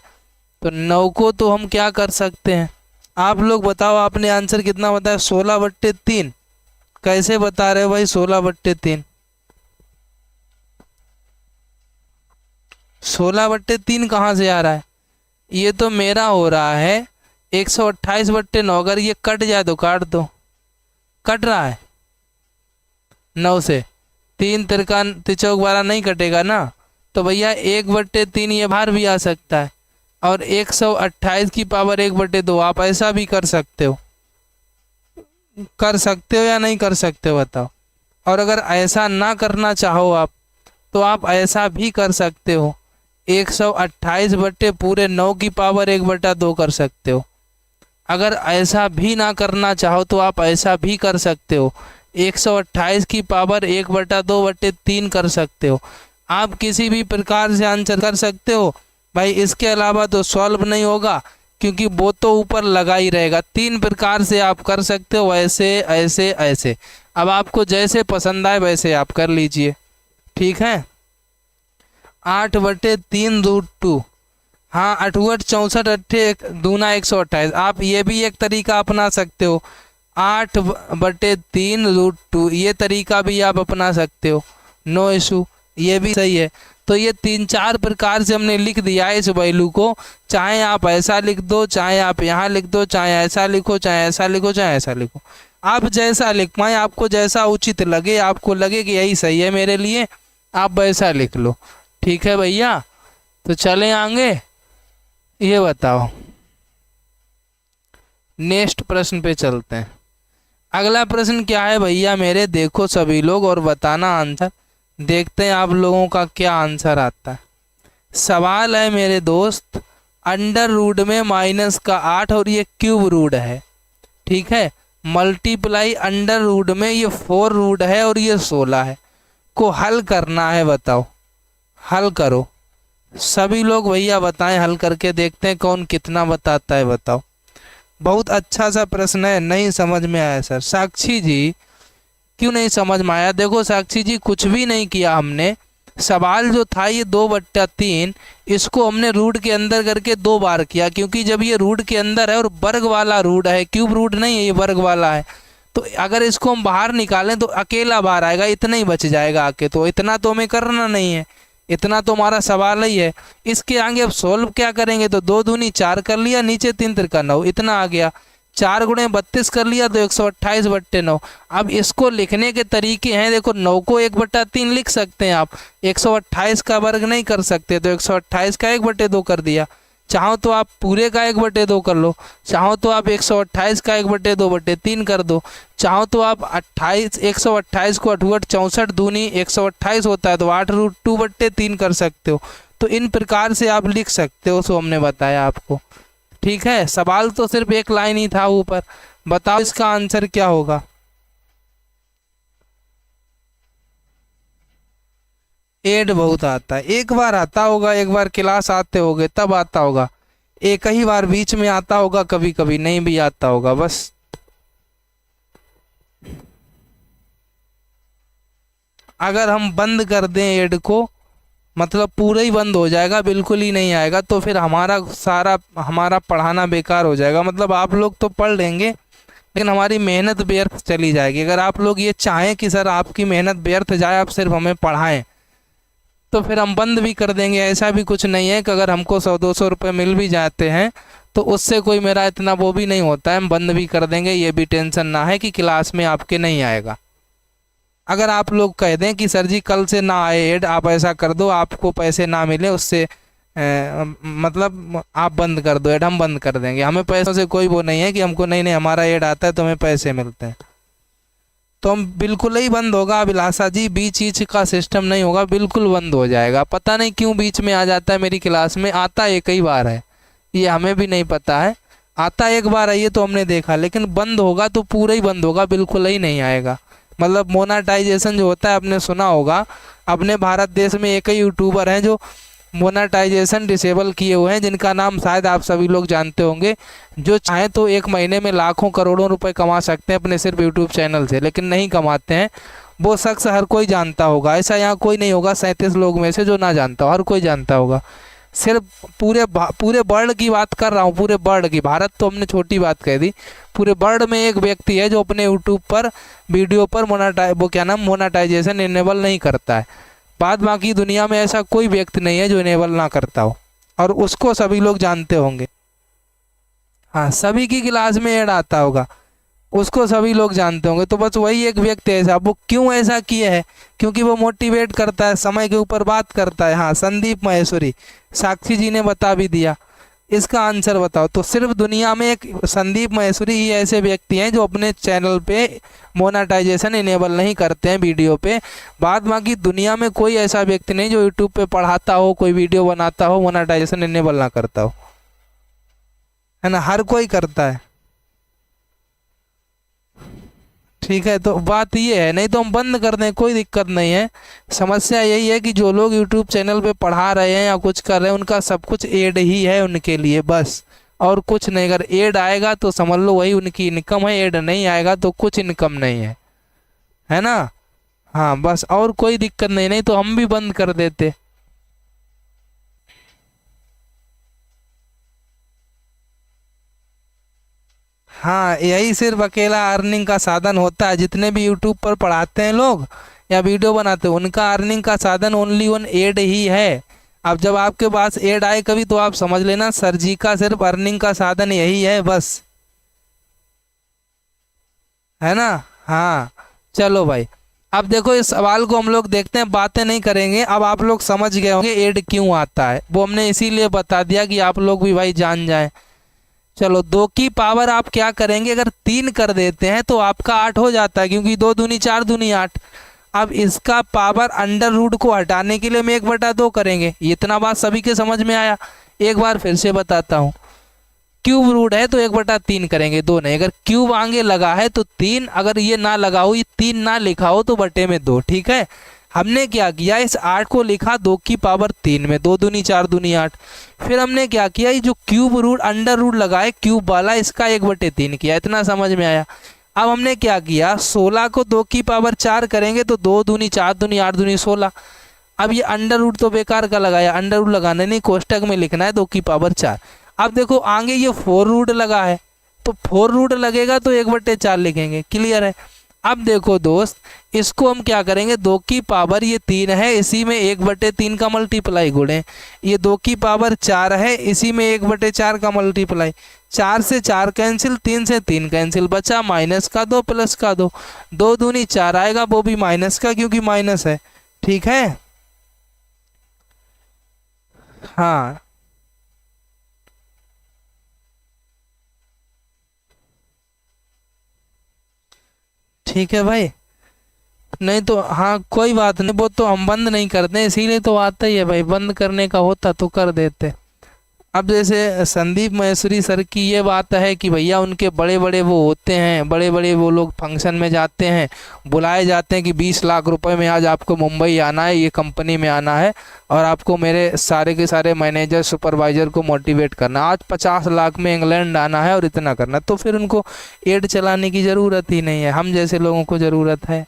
तो 9 को तो हम क्या कर सकते हैं, आप लोग बताओ, आपने आंसर कितना बताया, 16/3। कैसे बता रहे हो भाई 16/3? 16/3 कहाँ से आ रहा है, ये तो मेरा हो रहा है 128/9। अगर ये कट जाए तो काट दो, कट रहा है 9 से, 3 तिरका तिचौक 12 नहीं कटेगा ना। तो भैया 1/3 ये बाहर भी आ सकता है, और 128 की पावर 1/2 आप ऐसा भी कर सकते हो। कर सकते हो या नहीं कर सकते हो बताओ। और अगर ऐसा ना करना चाहो आप, तो आप ऐसा भी कर सकते हो, 128/9 की पावर 1/2 कर सकते हो। अगर ऐसा भी ना करना चाहो तो आप ऐसा भी कर सकते हो, 128 की पावर 1/2/3 कर सकते हो। आप किसी भी प्रकार से आंसर कर सकते हो भाई। इसके अलावा तो सॉल्व नहीं होगा, क्योंकि वो तो ऊपर लगा ही रहेगा। 3 प्रकार से आप कर सकते हो, ऐसे ऐसे ऐसे। अब आपको जैसे पसंद आए वैसे आप कर लीजिए, ठीक है। 8/3√2, हाँ 8 64 8 दूना 128। आप ये भी एक तरीका अपना सकते हो, 8/3√2 ये तरीका भी आप अपना सकते हो, नो इशू, ये भी सही है। तो ये 3-4 प्रकार से हमने लिख दिया है इस वैल्यू को। चाहे आप ऐसा लिख दो, चाहे आप यहाँ लिख दो, चाहे ऐसा लिखो, चाहे ऐसा लिखो, चाहे ऐसा लिखो, आप जैसा लिख पाए, आपको जैसा उचित लगे, आपको लगे कि यही सही है मेरे लिए, आप वैसा लिख लो, ठीक है भैया। तो चलें आगे, ये बताओ, नेक्स्ट प्रश्न पे चलते हैं। अगला प्रश्न क्या है भैया मेरे, देखो सभी लोग और बताना आंसर, देखते हैं आप लोगों का क्या आंसर आता है। सवाल है मेरे दोस्त, अंडर रूट में -8 और ये क्यूब रूट है, ठीक है। मल्टीप्लाई अंडर रूट में ये 4 रूट है और ये 16 है, को हल करना है। बताओ, हल करो सभी लोग भैया, बताएं, हल करके देखते हैं कौन कितना बताता है। बताओ, बहुत अच्छा सा प्रश्न है, नहीं समझ में आया सर। साक्षी जी क्यों नहीं समझ में आया, देखो साक्षी जी कुछ भी नहीं किया हमने। सवाल जो था ये 2/3, इसको हमने रूट के अंदर करके 2 बार किया, क्योंकि जब ये रूट के अंदर है और वर्ग वाला रूट है, क्यूब रूट नहीं है, ये वर्ग वाला है, तो अगर इसको हम बाहर निकालें तो अकेला बाहर आएगा, इतना ही बच जाएगा आके। तो इतना तो हमें करना नहीं है, इतना तो हमारा सवाल ही है। इसके आगे अब सोल्व क्या करेंगे, तो 2 दूनी 4 कर लिया, नीचे 3 तिरका 9, इतना आ गया। 4 गुणे 32 कर लिया तो 128/9। अब इसको लिखने के तरीके हैं, देखो 9 को 1/3 लिख सकते हैं आप, 128 का वर्ग नहीं कर सकते, तो 128 का 1/2 कर दिया। चाहो तो आप पूरे का 1/2 कर लो, चाहो तो आप 128 का 1/2/3 कर दो, चाहो तो आप 128 को 8 64 दूनी 128 होता है, तो 8√2/3 कर सकते हो। तो इन प्रकार से आप लिख सकते हो, सो हमने बताया आपको, ठीक है। सवाल तो सिर्फ एक लाइन ही था ऊपर, बताओ इसका आंसर क्या होगा। एड बहुत आता है, एक बार आता होगा, एक बार क्लास आते होगे तब आता होगा, एक ही बार बीच में आता होगा, कभी कभी नहीं भी आता होगा बस। अगर हम बंद कर दें एड को, मतलब पूरा ही बंद हो जाएगा, बिल्कुल ही नहीं आएगा, तो फिर हमारा पढ़ाना बेकार हो जाएगा। मतलब आप लोग तो पढ़ लेंगे, लेकिन हमारी मेहनत व्यर्थ चली जाएगी। अगर आप लोग ये चाहें कि सर आपकी मेहनत व्यर्थ जाए, आप सिर्फ हमें पढ़ाएं, तो फिर हम बंद भी कर देंगे। ऐसा भी कुछ नहीं है कि अगर हमको 100-200 रुपये मिल भी जाते हैं तो उससे कोई मेरा इतना वो भी नहीं होता है, हम बंद भी कर देंगे। ये भी टेंशन ना है कि क्लास में आपके नहीं आएगा। अगर आप लोग कह दें कि सर जी कल से ना आए ऐड, आप ऐसा कर दो आपको पैसे ना मिले, उससे मतलब आप बंद कर दो ऐड, हम बंद कर देंगे। हमें पैसों से कोई वो नहीं है कि हमको नहीं नहीं हमारा ऐड आता है तो हमें पैसे मिलते हैं, तो हम बिल्कुल ही बंद होगा। अभिलाषा जी बीच बीच का सिस्टम नहीं होगा, बिल्कुल बंद हो जाएगा। पता नहीं क्यों बीच में आ जाता है मेरी क्लास में, आता एक ही बार है, ये हमें भी नहीं पता है। आता एक बार है ये तो हमने देखा, लेकिन बंद होगा तो पूरा ही बंद होगा, बिल्कुल ही नहीं आएगा। मतलब मोनेटाइजेशन जो होता है आपने सुना होगा, अपने भारत देश में एक ही यूट्यूबर हैं जो मोनेटाइजेशन डिसेबल किए हुए हैं, जिनका नाम शायद आप सभी लोग जानते होंगे। जो चाहें तो एक महीने में लाखों करोड़ों रुपए कमा सकते हैं अपने सिर्फ यूट्यूब चैनल से, लेकिन नहीं कमाते हैं। वो शख्स हर कोई जानता होगा, ऐसा यहाँ कोई नहीं होगा 37 लोग में से जो ना जानता हो, हर कोई जानता होगा। सिर्फ पूरे वर्ल्ड की बात कर रहा हूँ, पूरे वर्ल्ड की, भारत तो हमने छोटी बात कह दी। पूरे वर्ल्ड में एक व्यक्ति है जो अपने यूट्यूब पर वीडियो पर मोनेटाइजेशन इनेबल नहीं करता है। बाद बाकी दुनिया में ऐसा कोई व्यक्ति नहीं है जो इनेबल ना करता हो, और उसको सभी लोग जानते होंगे। हाँ, सभी की क्लास में ऐड आता होगा, उसको सभी लोग जानते होंगे। तो बस वही एक व्यक्ति ऐसा, वो क्यों ऐसा किया है? क्योंकि वो मोटिवेट करता है, समय के ऊपर बात करता है। हाँ, संदीप महेश्वरी, साक्षी जी ने बता भी दिया। इसका आंसर बताओ। तो सिर्फ दुनिया में एक संदीप महेश्वरी ही ऐसे व्यक्ति हैं जो अपने चैनल पे मोनेटाइजेशन इनेबल नहीं करते हैं वीडियो पे। बाद बाकी दुनिया में कोई ऐसा व्यक्ति नहीं जो यूट्यूब पे पढ़ाता हो, कोई वीडियो बनाता हो, मोनेटाइजेशन इनेबल ना करता हो, है ना? हर कोई करता है। ठीक है, तो बात ये है, नहीं तो हम बंद कर दें, कोई दिक्कत नहीं है। समस्या यही है कि जो लोग यूट्यूब चैनल पे पढ़ा रहे हैं या कुछ कर रहे हैं, उनका सब कुछ एड ही है उनके लिए, बस और कुछ नहीं। अगर एड आएगा तो समझ लो वही उनकी इनकम है, एड नहीं आएगा तो कुछ इनकम नहीं है ना? हाँ, बस और कोई दिक्कत नहीं, नहीं तो हम भी बंद कर देते। हाँ, यही सिर्फ अकेला अर्निंग का साधन होता है। जितने भी यूट्यूब पर पढ़ाते हैं लोग या वीडियो बनाते हैं, उनका अर्निंग का साधन ओनली वन एड ही है। अब जब आपके पास एड आए कभी, तो आप समझ लेना सर जी का सिर्फ अर्निंग का साधन यही है, बस, है ना? हाँ, चलो भाई, अब देखो इस सवाल को हम लोग देखते हैं, बातें नहीं करेंगे। अब आप लोग समझ गए होंगे एड क्यों आता है, वो हमने इसीलिए बता दिया कि आप लोग भी भाई जान जाएं। चलो, 2 की पावर आप क्या करेंगे, अगर 3 कर देते हैं तो आपका 8 हो जाता है, क्योंकि 2 दूनी 4 दूनी 8। अब इसका पावर अंडर रूट को हटाने के लिए हम 1/2 करेंगे। इतना बात सभी के समझ में आया? एक बार फिर से बताता हूँ। क्यूब रूट है तो 1/3 करेंगे, 2 नहीं। अगर क्यूब आगे लगा है तो 3, अगर ये ना लगा हो, ये 3 ना लिखा हो तो बटे में 2। ठीक है, हमने क्या किया, इस 8 को लिखा 2 की पावर 3 में, 2 दूनी 4 दूनी 8। फिर हमने क्या किया, ये जो क्यूब रूट अंडर रूट लगा है क्यूब वाला, इसका 1/3 किया। इतना समझ में आया? अब हमने क्या किया, 16 को 2 की पावर 4 करेंगे तो 2 दूनी 4 दूनी 8 दूनी 16। अब ये अंडर रूट तो बेकार का लगाया, अंडर रूट लगाने नहीं, कोष्टक में लिखना है 2 की पावर 4। अब देखो आगे ये 4 रूट लगा है, तो 4 रूट लगेगा तो 1/4 लिखेंगे। क्लियर है? अब देखो दोस्त, इसको हम क्या करेंगे, 2 की पावर ये 3 है, इसी में 1/3 का मल्टीप्लाई गुणे। ये 2 की पावर 4 है, इसी में 1/4 का मल्टीप्लाई। 4 से 4 कैंसिल, 3 से 3 कैंसिल, बचा माइनस का 2 प्लस का 2। 2 दूनी 4 आएगा, वो भी माइनस का, क्योंकि माइनस है। ठीक है? हाँ, ठीक है भाई। नहीं तो हाँ, कोई बात नहीं, वो तो हम बंद नहीं करते, इसीलिए तो आता ही है भाई। बंद करने का होता तो कर देते। अब जैसे संदीप महेश्वरी सर की ये बात है कि भैया उनके बड़े बड़े वो होते हैं, बड़े बड़े वो लोग फंक्शन में जाते हैं, बुलाए जाते हैं कि 20 लाख रुपए में आज आपको मुंबई आना है, ये कंपनी में आना है, और आपको मेरे सारे के सारे मैनेजर सुपरवाइजर को मोटिवेट करना, आज 50 लाख में इंग्लैंड आना है और इतना करना। तो फिर उनको एड चलाने की ज़रूरत ही नहीं है, हम जैसे लोगों को ज़रूरत है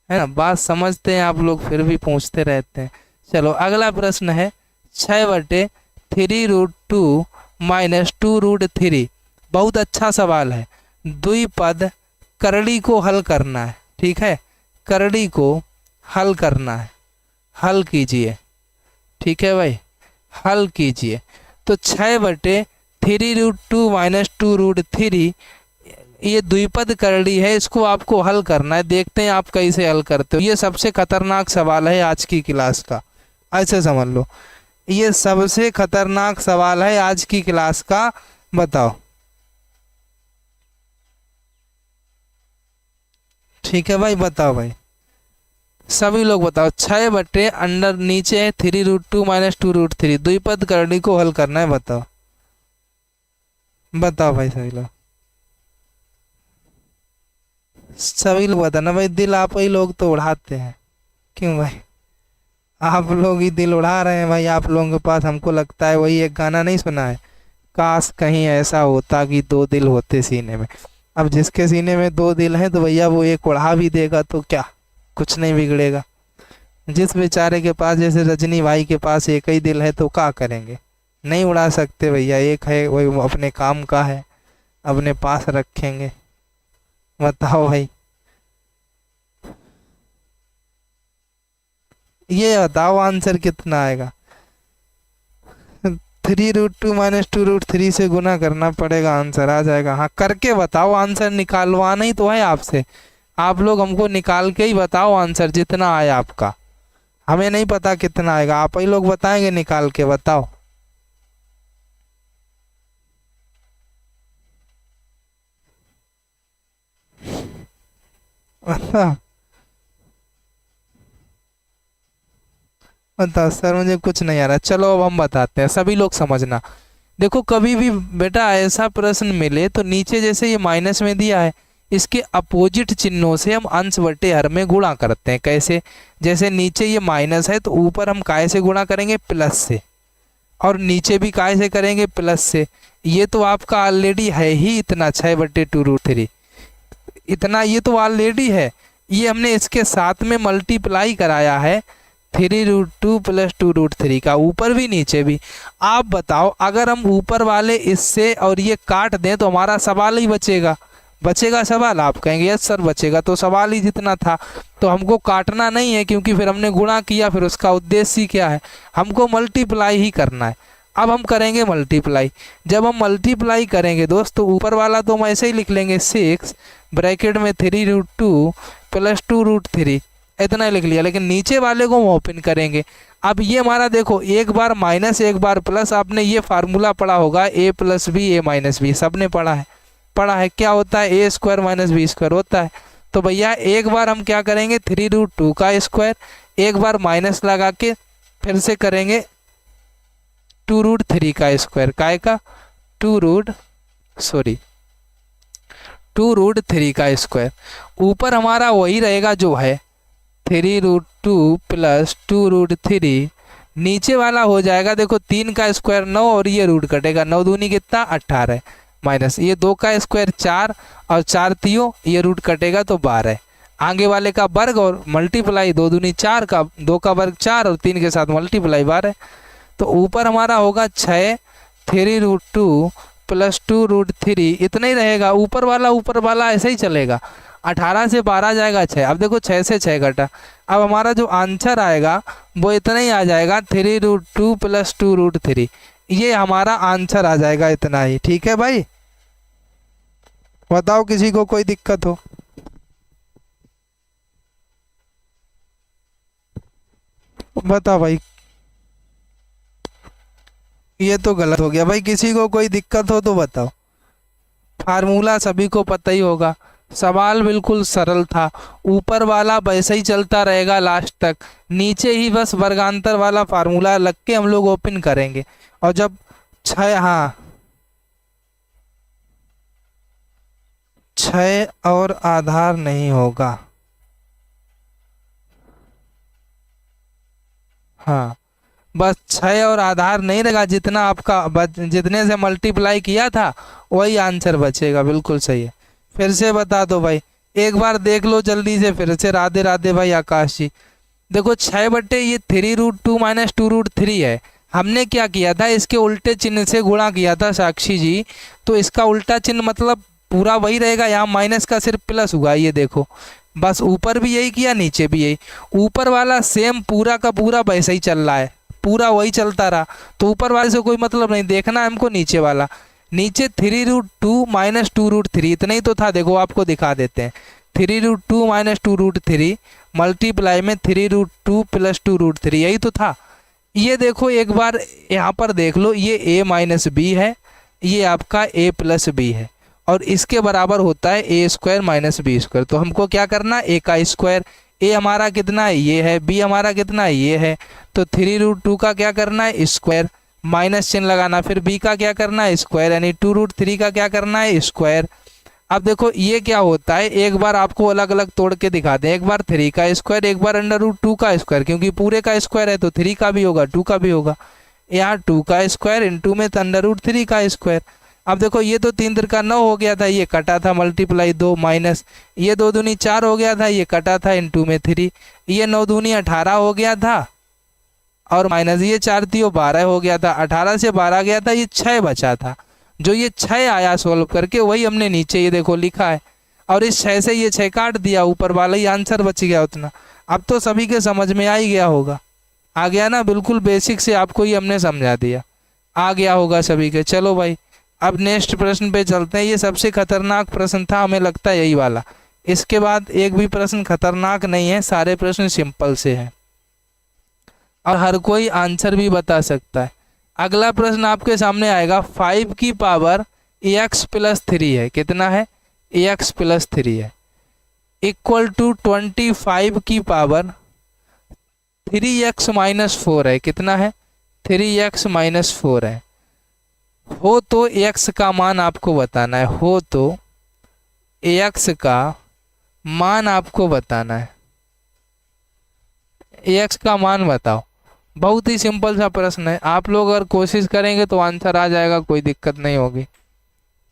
ना? बात समझते हैं आप लोग, फिर भी पूछते रहते हैं। चलो, अगला प्रश्न है 6/3 √2 - 2 √3। बहुत अच्छा सवाल है। द्विपद करड़ी को हल करना है, ठीक है, करड़ी को हल करना है, हल कीजिए, ठीक है भाई, हल कीजिए। तो 6/3√2 माइनस 2√3 ये द्विपद करड़ी है, इसको आपको हल करना है। देखते हैं आप कैसे हल करते हो। ये सबसे खतरनाक सवाल है आज की क्लास का, ऐसे समझ लो, ये सबसे खतरनाक सवाल है आज की क्लास का। बताओ, ठीक है भाई, बताओ भाई, सभी लोग बताओ। 6 अंडर नीचे है 3√2 माइनस 2√3, द्विपद करड़ी को हल करना है, बताओ, बताओ भाई सभी लोग, सभी लोग बताना भाई। दिल आप ही लोग तो उड़ाते हैं, क्यों भाई, आप लोग ही दिल उड़ा रहे हैं भाई। आप लोगों के पास हमको लगता है वही एक गाना नहीं सुना है, काश कहीं ऐसा होता कि दो दिल होते सीने में। अब जिसके सीने में दो दिल हैं तो भैया वो एक उड़ा भी देगा तो क्या, कुछ नहीं बिगड़ेगा। जिस बेचारे के पास, जैसे रजनी भाई के पास एक ही दिल है तो क्या करेंगे, नहीं उड़ा सकते भैया, एक है वही वो अपने काम का है, अपने पास रखेंगे। बताओ भाई, ये बताओ आंसर कितना आएगा। 3√2 माइनस 2√3 से गुना करना पड़ेगा, आंसर आ जाएगा। हाँ करके बताओ, आंसर निकालवाना ही तो है आपसे। आप लोग हमको निकाल के ही बताओ आंसर जितना आया आपका, हमें नहीं पता कितना आएगा, आप ही लोग बताएंगे निकाल के, बताओ। बताओ बताओ सर, मुझे कुछ नहीं आ रहा। चलो अब हम बताते हैं, सभी लोग समझना। देखो कभी भी बेटा ऐसा प्रश्न मिले तो नीचे जैसे ये माइनस में दिया है, इसके अपोजिट चिन्हों से हम अंश बटे हर में गुणा करते हैं। कैसे, जैसे नीचे ये माइनस है तो ऊपर हम काय से गुणा करेंगे, प्लस से, और नीचे भी काय से करेंगे, प्लस से। ये तो आपका ऑलरेडी है ही इतना, 6/2√3 इतना, ये तो ऑलरेडी है। ये हमने इसके साथ में मल्टीप्लाई कराया है 3√2 प्लस 2√3 का, ऊपर भी नीचे भी। आप बताओ अगर हम ऊपर वाले इससे और ये काट दें तो हमारा सवाल ही बचेगा, बचेगा सवाल। आप कहेंगे यस सर बचेगा, तो सवाल ही जितना था, तो हमको काटना नहीं है क्योंकि फिर हमने गुणा किया, फिर उसका उद्देश्य ही क्या है, हमको मल्टीप्लाई ही करना है। अब हम करेंगे मल्टीप्लाई। जब हम मल्टीप्लाई करेंगे दोस्त तो ऊपर वाला तो हम ऐसे ही लिख लेंगे 6 ब्रैकेट में 3√2 प्लस 2√3, इतना ही लिख लिया। लेकिन नीचे वाले को हम ओपन करेंगे। अब ये हमारा देखो, एक बार माइनस एक बार प्लस, आपने ये फार्मूला पढ़ा होगा, a + b a - b, सबने पढ़ा है। क्या होता है, a² - b² होता है। तो भैया एक बार हम क्या करेंगे, 3√2 का स्क्वायर, एक बार माइनस लगा के फिर से करेंगे 2√3 का स्क्वायर, काय का 2√3 का स्क्वायर। ऊपर हमारा वही रहेगा जो है 3√2 प्लस 2√3, नीचे वाला हो जाएगा देखो 3 का स्क्वायर 9 और ये रूट कटेगा, 9 दूनी कितना 18, माइनस ये 2 का स्क्वायर 4 और 4 तियो ये रूट कटेगा तो 12, आगे वाले का वर्ग और मल्टीप्लाई 2 दूनी 4 का, 2 का वर्ग 4 और 3 के साथ मल्टीप्लाई 12। तो ऊपर हमारा होगा 6 3√2 प्लस 2√3, इतना ही रहेगा। ऊपर वाला ऐसे ही चलेगा, 18 से 12 जाएगा 6। अब देखो 6 से 6 घटा, अब हमारा जो आंसर आएगा वो इतना ही आ जाएगा 3√2 प्लस 2√3, ये हमारा आंसर आ जाएगा इतना ही। ठीक है भाई, बताओ किसी को कोई दिक्कत हो। बताओ भाई, ये तो गलत हो गया भाई, किसी को कोई दिक्कत हो तो बताओ। फार्मूला सभी को पता ही होगा, सवाल बिल्कुल सरल था। ऊपर वाला वैसे ही चलता रहेगा लास्ट तक, नीचे ही बस वर्गांतर वाला फार्मूला लग के हम लोग ओपन करेंगे। और जब 6 और आधार नहीं होगा, हाँ बस 6 और आधार नहीं रहेगा, जितना आपका जितने से मल्टीप्लाई किया था वही आंसर बचेगा। बिल्कुल सही है। फिर से बता दो भाई, एक बार देख लो जल्दी से फिर से। राधे राधे भाई आकाश जी। देखो 6 बटे ये 3√2 माइनस 2√3 है, हमने क्या किया था, इसके उल्टे चिन्ह से गुणा किया था साक्षी जी। तो इसका उल्टा चिन्ह मतलब पूरा वही रहेगा, यहाँ माइनस का सिर्फ प्लस हुआ, ये देखो बस ऊपर भी यही किया नीचे भी यही। ऊपर वाला सेम पूरा का पूरा वैसे ही चल रहा है, पूरा वही चलता रहा, तो ऊपर वाले से कोई मतलब नहीं, देखना है हमको नीचे वाला। नीचे 3√2 माइनस 2√3 इतना ही तो था, देखो आपको दिखा देते हैं। 3√2 माइनस 2√3 मल्टीप्लाई में 3√2 प्लस 2√3 यही तो था। ये देखो एक बार यहाँ पर देख लो, ये a माइनस बी है, ये आपका a प्लस बी है, और इसके बराबर होता है ए स्क्वायर माइनस बी स्क्वायर। तो हमको क्या करना, ए का स्क्वायर, ए हमारा कितना है ये है, बी हमारा कितना है ये है, तो 3√2 का क्या करना है स्क्वायर, माइनस चिन्ह लगाना, फिर बी का क्या करना है स्क्वायर, यानी 2√3 का क्या करना है स्क्वायर। अब देखो ये क्या होता है, एक बार आपको अलग अलग तोड़ के दिखा दें, एक बार 3 का स्क्वायर, एक बार √2 का स्क्वायर, क्योंकि पूरे का स्क्वायर है तो 3 का भी होगा 2 का भी होगा। यहाँ 2 का स्क्वायर इंटू में √3 का स्क्वायर। अब देखो ये तो 3 का 9 हो गया था, ये कटा था मल्टीप्लाई 2 माइनस, ये 2 दूनी 4 हो गया था, ये कटा था इंटू में 3, ये 9 दूनी 18 हो गया था, और माइनस ये 4 थी वो 12 हो गया था, 18 से 12 गया था, ये 6 बचा था। जो ये 6 आया सोल्व करके वही हमने नीचे ये देखो लिखा है, और इस 6 से ये 6 काट दिया, ऊपर वाला ही आंसर बच गया उतना। अब तो सभी के समझ में आ ही गया होगा, आ गया ना, बिल्कुल बेसिक से आपको ही हमने समझा दिया, आ गया होगा सभी के। चलो भाई अब नेक्स्ट प्रश्न पे चलते हैं। ये सबसे खतरनाक प्रश्न था, हमें लगता है यही वाला, इसके बाद एक भी प्रश्न खतरनाक नहीं है, सारे प्रश्न सिंपल से हैं और हर कोई आंसर भी बता सकता है। अगला प्रश्न आपके सामने आएगा, 5 की पावर ax प्लस 3 है, कितना है ax प्लस 3 है, इक्वल टू 25 की पावर 3x माइनस 4 है, कितना है 3x माइनस 4 है। हो तो x का मान आपको बताना है, हो तो ax का मान आपको बताना है, ax का मान बताओ। बहुत ही सिंपल सा प्रश्न है, आप लोग अगर कोशिश करेंगे तो आंसर आ जाएगा, कोई दिक्कत नहीं होगी।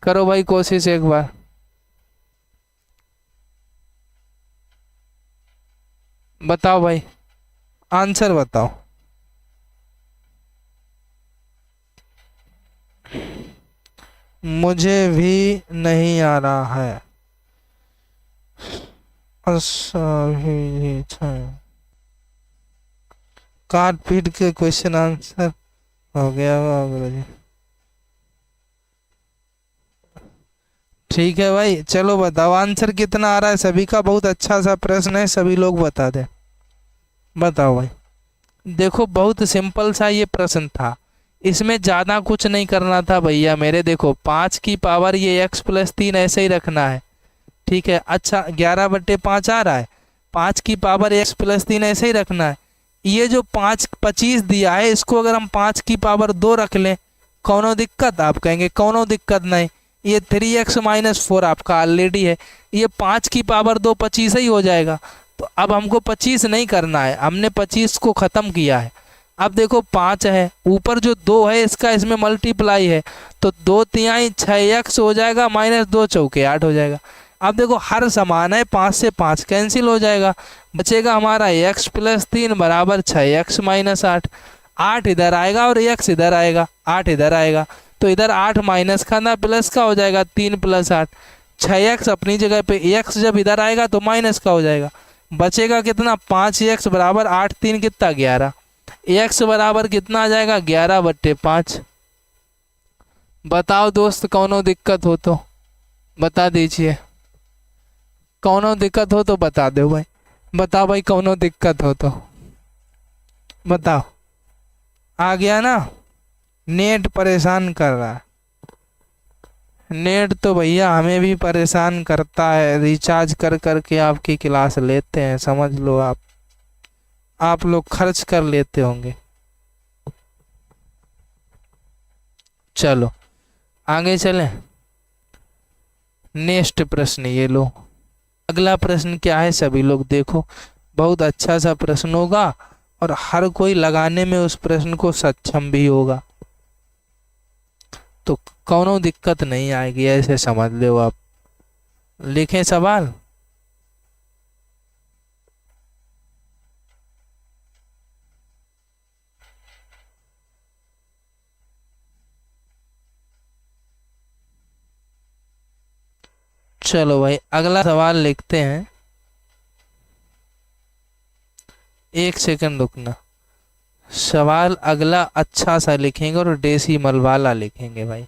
करो भाई कोशिश एक बार, बताओ भाई आंसर बताओ। मुझे भी नहीं आ रहा है, काट पीट के क्वेश्चन आंसर हो गया गुरु जी। ठीक है भाई, चलो बताओ आंसर कितना आ रहा है सभी का। बहुत अच्छा सा प्रश्न है, सभी लोग बता दें। बताओ भाई, देखो बहुत सिंपल सा ये प्रश्न था, इसमें ज़्यादा कुछ नहीं करना था भैया मेरे। देखो 5 की पावर ये x प्लस 3 ऐसे ही रखना है, ठीक है। अच्छा 11/5 आ रहा है, 5 की पावर x प्लस 3 ऐसे ही रखना है। ये जो 25 दिया है, इसको अगर हम 5 की पावर 2 रख लें, कौनो दिक्कत? आप कहेंगे कौनो दिक्कत नहीं, ये 3x माइनस 4 आपका ऑलरेडी है, ये 5 की पावर 2 25 ही हो जाएगा। तो अब हमको 25 नहीं करना है, हमने 25 को ख़त्म किया है। अब देखो 5 है, ऊपर जो 2 है इसका इसमें मल्टीप्लाई है, तो 2×3 6x हो जाएगा, माइनस 2 चौके 8 हो जाएगा। अब देखो हर समान है, 5 से 5 कैंसिल हो जाएगा, बचेगा हमारा x प्लस 3 बराबर 6x माइनस 8। 8 इधर आएगा और x इधर आएगा, 8 इधर आएगा, तो इधर 8 माइनस का ना प्लस का हो जाएगा, 3 प्लस 8, 6x अपनी जगह पे, x जब इधर आएगा तो माइनस का हो जाएगा, बचेगा कितना 5x बराबर 8 3 कितना 11, x बराबर कितना आ जाएगा 11/5। बताओ दोस्त, कौनो दिक्कत हो तो बता दीजिए, कौनो दिक्कत हो तो बता दो भाई, बताओ भाई कौनो दिक्कत हो तो बताओ। आ गया ना? नेट परेशान कर रहा है, नेट तो भैया हमें भी परेशान करता है, रिचार्ज कर करके आपकी क्लास लेते हैं, समझ लो आप लोग खर्च कर लेते होंगे। चलो आगे चलें, नेक्स्ट प्रश्न ये लो। अगला प्रश्न क्या है सभी लोग देखो, बहुत अच्छा सा प्रश्न होगा और हर कोई लगाने में उस प्रश्न को सक्षम भी होगा, तो कौनो दिक्कत नहीं आएगी, ऐसे समझ लो आप। लिखें सवाल, चलो भाई अगला सवाल लिखते हैं, एक सेकंड रुकना। सवाल अगला अच्छा सा लिखेंगे और डेसिमल वाला लिखेंगे भाई।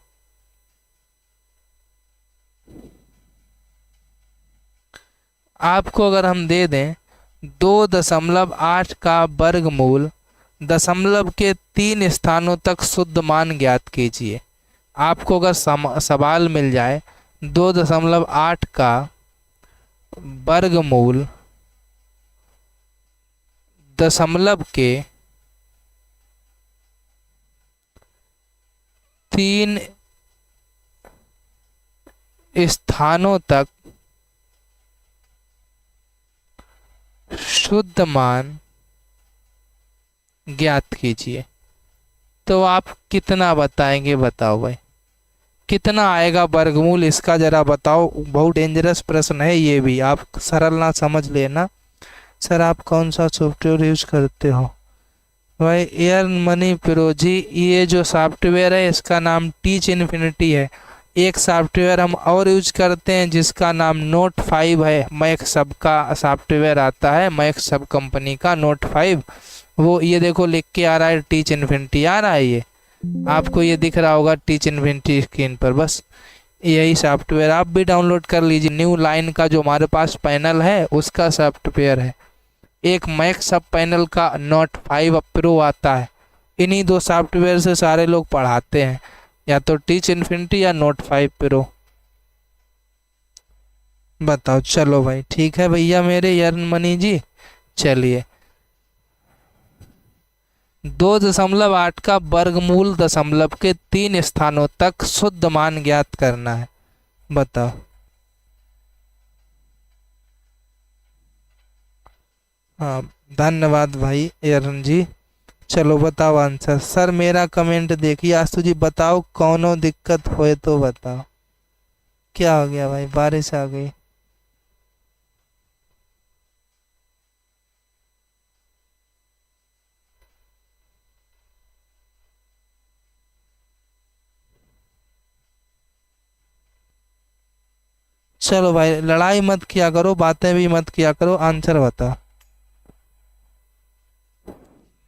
आपको अगर हम दे दें 2.8 का वर्गमूल दशमलव के 3 स्थानों तक शुद्ध मान ज्ञात कीजिए। आपको अगर सवाल मिल जाए 2.8 का वर्गमूल दशमलव के 3 स्थानों तक शुद्ध मान ज्ञात कीजिए, तो आप कितना बताएंगे? बताओ भाई कितना आएगा वर्गमूल इसका, जरा बताओ। बहुत डेंजरस प्रश्न है ये भी, आप सरल ना समझ लेना। सर आप कौन सा सॉफ्टवेयर यूज करते हो? भाई अर्न मनी प्रो जी, ये जो सॉफ्टवेयर है इसका नाम टीच इन्फिनिटी है। एक सॉफ्टवेयर हम और यूज करते हैं जिसका नाम नोट 5 है। मैक सब का सॉफ्टवेयर आता है, मैक सब कंपनी का नोट 5। वो ये देखो लिख के आ रहा है टीच इन्फिनिटी, आ रहा है ये आपको, ये दिख रहा होगा टीच इन्फिनिटी स्क्रीन पर। बस यही सॉफ्टवेयर आप भी डाउनलोड कर लीजिए। न्यू लाइन का जो हमारे पास पैनल है उसका सॉफ्टवेयर है। एक मैक सब पैनल का नोट 5 प्रो आता है। इन्हीं दो सॉफ्टवेयर से सारे लोग पढ़ाते हैं, या तो टीच इन्फिनिटी या नोट 5 प्रो। बताओ। चलो भाई ठीक है भैया मेरे अर्न मनी जी। चलिए 2.8 का वर्गमूल दशमलव के 3 स्थानों तक शुद्ध मान ज्ञात करना है। बताओ। हाँ धन्यवाद भाई अर्न जी। चलो बताओ आंसर। सर मेरा कमेंट देखिए आस्तु जी, बताओ कौनो दिक्कत होए तो बताओ। क्या हो गया भाई? बारिश आ गई। चलो भाई लड़ाई मत किया करो, बातें भी मत किया करो, आंसर बताओ।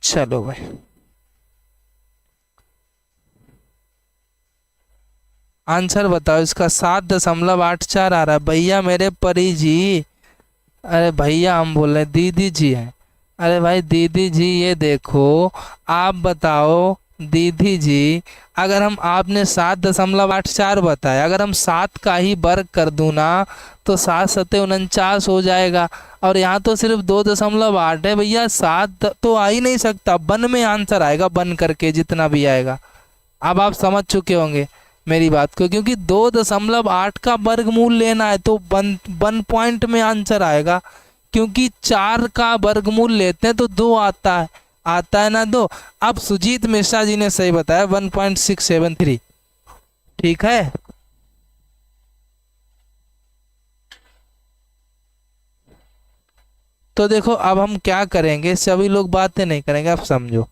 चलो भाई आंसर बताओ इसका। 7.84 आ रहा है भैया मेरे परी जी। अरे भैया हम बोल रहे दीदी जी हैं। अरे भाई दीदी जी ये देखो, आप बताओ दीदी जी, अगर हम आपने 7.84 बताया, अगर हम 7 का ही वर्ग कर दूं ना तो 7 सत्ते 49 हो जाएगा। और यहाँ तो सिर्फ 2.8 है भैया, 7 तो आ ही नहीं सकता। बन में आंसर आएगा, बन करके जितना भी आएगा। अब आप समझ चुके होंगे मेरी बात को, क्योंकि 2.8 का वर्गमूल लेना है तो वन पॉइंट में आंसर आएगा। क्योंकि 4 का वर्गमूल लेते हैं तो 2 आता है ना 2। अब सुजीत मिश्रा जी ने सही बताया 1.673। ठीक है। तो देखो अब हम क्या करेंगे, सभी लोग बातें नहीं करेंगे, अब समझो।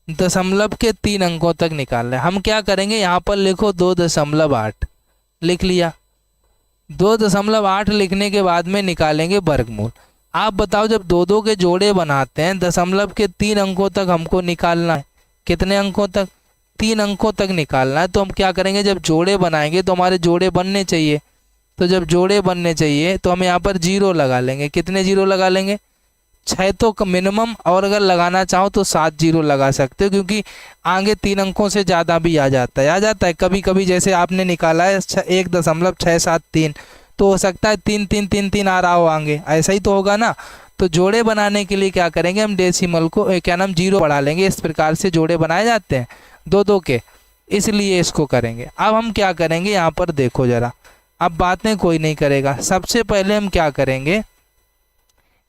दशमलव के 3 अंकों तक निकालना है। हम क्या करेंगे, यहाँ पर लिखो 2.8 लिख लिया। 2.8 लिखने के बाद में निकालेंगे वर्गमूल। आप बताओ जब 2 के जोड़े बनाते हैं दशमलव के 3 अंकों तक हमको निकालना है। कितने अंकों तक? 3 अंकों तक निकालना है। तो हम क्या करेंगे, जब जोड़े बनाएंगे तो हमारे जोड़े बनने चाहिए। तो जब जोड़े बनने चाहिए तो हम यहाँ पर 0 लगा लेंगे। कितने 0 लगा लेंगे? 6 तो मिनिमम, और अगर लगाना चाहो तो 7 0 लगा सकते हो, क्योंकि आगे 3 अंकों से ज़्यादा भी आ जाता है कभी कभी। जैसे आपने निकाला है 1.673, तो हो सकता है 3 3 3 3 आ रहा हो आगे, ऐसा ही तो होगा ना। तो जोड़े बनाने के लिए क्या करेंगे, हम डेसिमल को क्या नाम 0 बढ़ा लेंगे। इस प्रकार से जोड़े बनाए जाते हैं 2 के, इसलिए इसको करेंगे। अब हम क्या करेंगे, यहाँ पर देखो जरा, अब बातें कोई नहीं करेगा। सबसे पहले हम क्या करेंगे,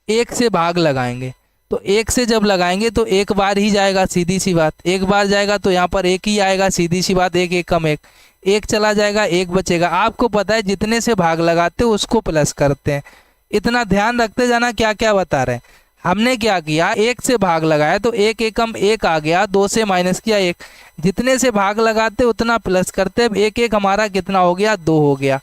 1 से भाग लगाएंगे। तो 1 से जब लगाएंगे तो एक बार ही जाएगा, सीधी सी बात। एक बार जाएगा तो यहाँ पर 1 ही आएगा, सीधी सी बात। 1 1 कम 1, 1 चला जाएगा, 1 बचेगा। आपको पता है जितने से भाग लगाते हो उसको प्लस करते हैं। इतना ध्यान रखते जाना क्या क्या बता रहे हैं। हमने क्या किया, एक से भाग लगाया तो एक एकम एक आ गया, दो से माइनस किया एक, जितने से भाग लगाते उतना प्लस करते, एक एक हमारा कितना हो गया, दो हो गया।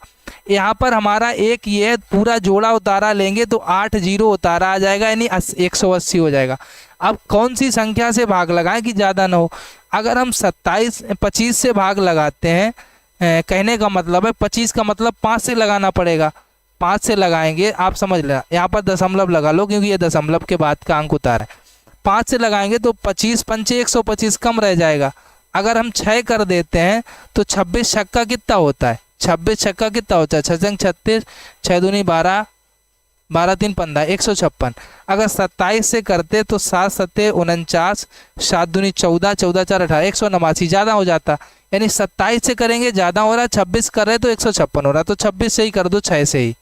यहाँ पर हमारा एक ये पूरा जोड़ा उतारा लेंगे तो 8 जीरो उतारा आ जाएगा, यानी 180 हो जाएगा। अब कौन सी संख्या से भाग लगाएं कि ज़्यादा ना हो। अगर हम 25 से भाग लगाते हैं, कहने का मतलब है 25 का मतलब 5 से लगाना पड़ेगा, 5 से लगाएंगे, आप समझ लें, यहाँ पर दशमलव लगा लो क्योंकि ये दशमलव के बाद का अंक उतारा है। 5 से लगाएंगे तो 25 पंचे 125 कम रह जाएगा। अगर हम 6 कर देते हैं तो 26 छक्का कितना होता है, 26 छक्का कितना होता है, 6 36, 6 दूनी 12, 12 3 15, 156। अगर 27 से करते तो 7 7 49, 7 दूनी 14, 14 4 18, 189 ज़्यादा हो जाता, यानी 27 से करेंगे ज़्यादा हो रहा है, 26 कर रहे तो 156 हो रहा, तो 26 से ही कर दो, 6 से ही,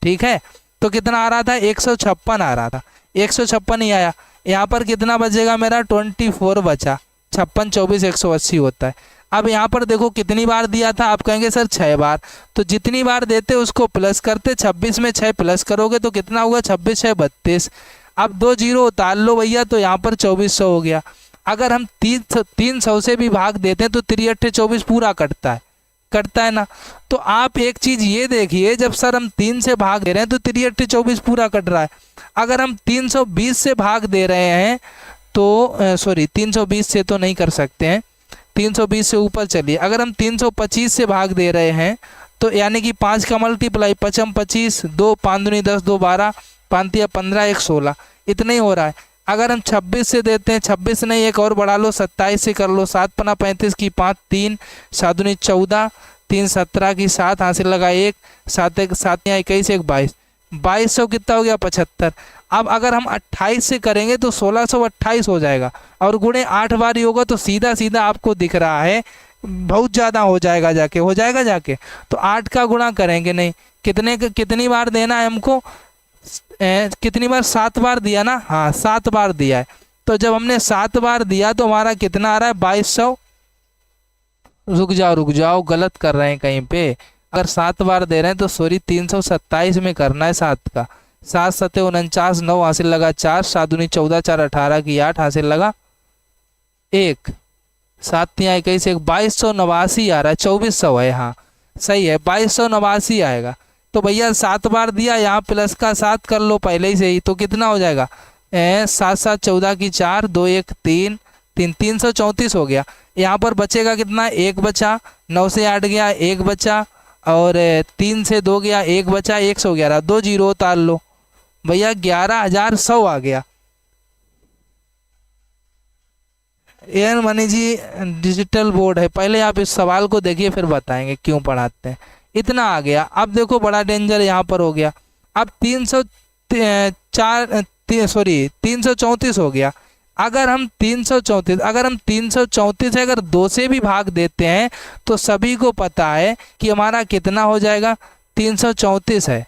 ठीक है। तो कितना आ रहा था, 156 आ रहा था, 156 ही आया। यहाँ पर कितना बचेगा मेरा, 24 बचा, 56 24 180 होता है। अब यहाँ पर देखो कितनी बार दिया था, आप कहेंगे सर 6 बार, तो जितनी बार देते उसको प्लस करते, 26 में 6 प्लस करोगे तो कितना होगा, 26 6 32। अब 2 जीरो उतार लो भैया, तो यहाँ पर 2400 हो गया। अगर हम 300 से भी भाग देते हैं तो 3 8 24 पूरा कटता है ना। तो आप एक चीज़ ये देखिए, जब सर हम 3 से भाग दे रहे हैं तो 3 8 24 पूरा कट रहा है। अगर हम 320 से भाग दे रहे हैं तो सॉरी 320 से तो नहीं कर सकते हैं, 320 से ऊपर चलिए। अगर हम 325 से भाग दे रहे हैं तो यानी कि 5 का मल्टीप्लाई, 5 25, 2 5 दूनी 10, 2 12, 5 तिया 15, 1 16, इतना ही हो रहा है। अगर हम 26 से देते हैं, 26 नहीं एक और बढ़ा लो, 27 से कर लो, 7 पना 35 की 5 3, 7 दूनी 14, 3 17 की 7 हासिल लगा 1, 7 1 7 या 21 1 22, 2200 कितना हो गया, 75। अब अगर हम 28 से करेंगे तो 1628 हो जाएगा, और गुणे 8 बार ही होगा, तो सीधा सीधा आपको दिख रहा है बहुत ज़्यादा हो जाएगा, जाके तो 8 का गुणा करेंगे नहीं, कितनी बार देना है हमको, कितनी बार, 7 बार दिया ना, हाँ 7 बार दिया है। तो जब हमने 7 बार दिया तो हमारा कितना आ रहा है, 2200। रुक जाओ गलत कर रहे हैं कहीं पे। अगर 7 बार दे रहे हैं तो सॉरी 327 में करना है 7 का, 7 7 49, 9 हासिल लगा 4, 7 दूनी 14, 4 18 की 8 हासिल लगा 1, 7 तिया 21 1, 2289 आ रहा है, 2400 है, हाँ सही है 2289 आएगा। तो भैया 7 बार दिया, यहाँ प्लस का 7 कर लो पहले ही से ही, तो कितना हो जाएगा, 7 7 14 की 4, 2 1 3 3, 334 हो गया। यहाँ पर बचेगा कितना, 1 बचा, 9 से 8 गया 1 बचा, और 3 से 2 गया 1 बचा, 111, 2 जीरो उतार लो भैया, 11100 आ गया। एन मनी जी डिजिटल बोर्ड है, पहले आप इस सवाल को देखिए फिर बताएंगे क्यों पढ़ाते हैं। इतना आ गया। अब देखो बड़ा डेंजर यहाँ पर हो गया। अब 334 हो गया। अगर हम 334 है, अगर 2 से भी भाग देते हैं तो सभी को पता है कि हमारा कितना हो जाएगा, 334 है,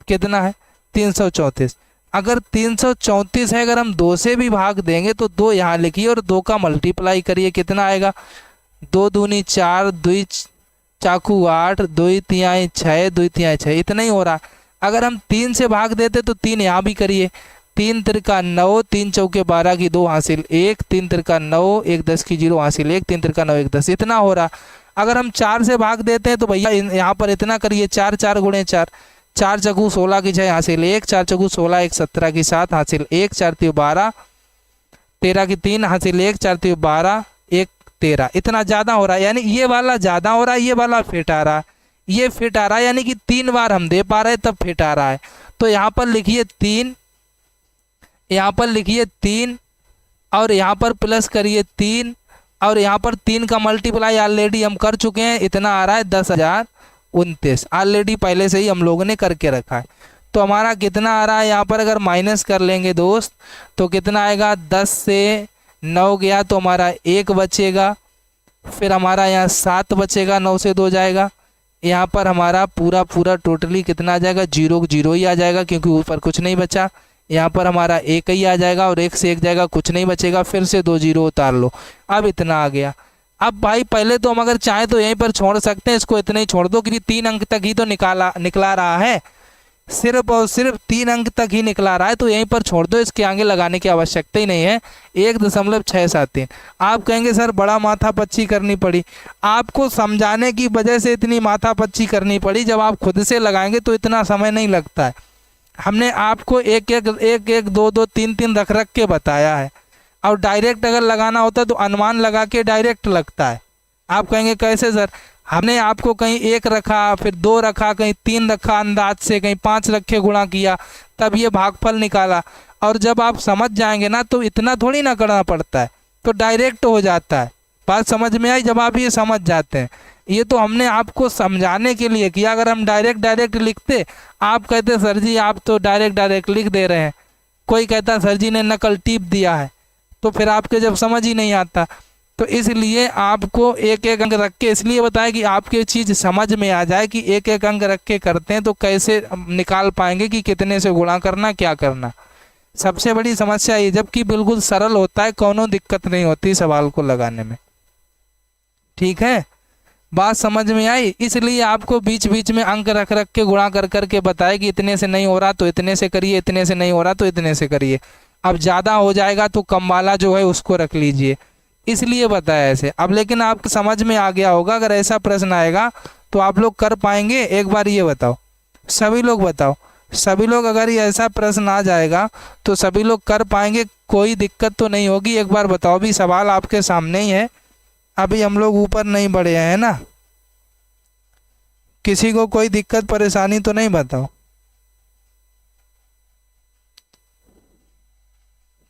कितना है 334। अगर 334 है, अगर हम 2 से भी भाग देंगे तो 2 यहाँ लिखिए और 2 का मल्टीप्लाई करिए, कितना आएगा, 2 दूनी 4, 2 चाकू 8, 2 तिहाई 6, 2 तिहाई 6, इतना ही हो रहा। अगर हम 3 से भाग देते तो 3 यहाँ भी करिए, 3 तिरका 9, 3 चौके 12 की 2 हासिल 1, 3 तिरका 9, 1 10 की 0 हासिल 1, 3 तिरका 9 1 10, इतना हो रहा। अगर हम 4 से भाग देते हैं तो भैया यहाँ पर इतना करिए, 4 4 गुणे 4, 4 चकू 16 की 6 हासिल 1, 4 चकू 16 1 17 की 7 हासिल 1, 4 3 12, 13 की 3 हासिल 1, 4 3 12 1 13, इतना ज़्यादा हो रहा है, यानी ये वाला ज़्यादा हो रहा है, ये वाला फिट आ रहा है, ये फिट आ रहा है, यानी कि 3 बार हम दे पा रहे हैं तब फिट आ रहा है। तो यहाँ पर लिखिए 3, यहाँ पर लिखिए 3, और यहाँ पर प्लस करिए 3, और यहाँ पर 3 का मल्टीप्लाई ऑलरेडी हम कर चुके हैं, इतना आ रहा है 10,029, ऑलरेडी पहले से ही हम लोगों ने करके रखा है। तो हमारा कितना आ रहा है, यहाँ पर अगर माइनस कर लेंगे दोस्त तो कितना आएगा, 10 से 9 गया तो हमारा 1 बचेगा, फिर हमारा यहाँ 7 बचेगा, 9 से 2 जाएगा, यहाँ पर हमारा पूरा टोटली कितना आ जाएगा, 0 0 ही आ जाएगा क्योंकि ऊपर कुछ नहीं बचा। यहाँ पर हमारा 1 ही आ जाएगा और 1 से 1 जाएगा, कुछ नहीं बचेगा, फिर से 2 जीरो उतार लो, अब इतना आ गया। अब भाई पहले तो हम अगर चाहें तो यहीं पर छोड़ सकते हैं, इसको इतना ही छोड़ दो क्योंकि 3 अंक तक ही तो निकला रहा है, सिर्फ और सिर्फ 3 अंक तक ही निकला रहा है, तो यहीं पर छोड़ दो, इसके आगे लगाने की आवश्यकता ही नहीं है। 1.673। आप कहेंगे सर बड़ा माथापच्ची करनी पड़ी। आपको समझाने की वजह से इतनी माथापच्ची करनी पड़ी, जब आप खुद से लगाएंगे तो इतना समय नहीं लगता है। हमने आपको एक एक 2 3 रख रख के बताया है, और डायरेक्ट अगर लगाना होता तो अनुमान लगा के डायरेक्ट लगता है। आप कहेंगे कैसे सर? हमने आपको कहीं 1 रखा, फिर 2 रखा, कहीं 3 रखा अंदाज से, कहीं 5 रखे, गुणा किया, तब ये भागफल निकाला। और जब आप समझ जाएंगे ना तो इतना थोड़ी ना करना पड़ता है, तो डायरेक्ट हो जाता है। बात समझ में आई? जब आप ये समझ जाते हैं, ये तो हमने आपको समझाने के लिए किया। अगर हम डायरेक्ट लिखते, आप कहते सर जी आप तो डायरेक्ट लिख दे रहे हैं, कोई कहता सर जी ने नकल टीप दिया है, तो फिर आपके जब समझ ही नहीं आता। तो इसलिए आपको एक अंक रख के इसलिए बताया कि आपके चीज़ समझ में आ जाए कि एक अंक रख के करते हैं तो कैसे निकाल पाएंगे कि कितने से गुणा करना, क्या करना। सबसे बड़ी समस्या ये, जबकि बिल्कुल सरल होता है, कोनो दिक्कत नहीं होती सवाल को लगाने में। ठीक है, बात समझ में आई? इसलिए आपको बीच बीच में अंक रख रख के गुणा कर कर के बताए कि इतने से नहीं हो रहा तो इतने से करिए, इतने से नहीं हो रहा तो इतने से करिए। अब ज़्यादा हो जाएगा तो कम वाला जो है उसको रख लीजिए, इसलिए बताया ऐसे। अब लेकिन आपको समझ में आ गया होगा। अगर ऐसा प्रश्न आएगा तो आप लोग कर पाएंगे? एक बार ये बताओ, सभी लोग बताओ, सभी लोग अगर ये ऐसा प्रश्न आ जाएगा तो सभी लोग कर पाएंगे? कोई दिक्कत तो नहीं होगी? एक बार बताओ। भी सवाल आपके सामने ही है, अभी हम लोग ऊपर नहीं बढ़े हैं ना। किसी को कोई दिक्कत परेशानी तो नहीं? बताओ।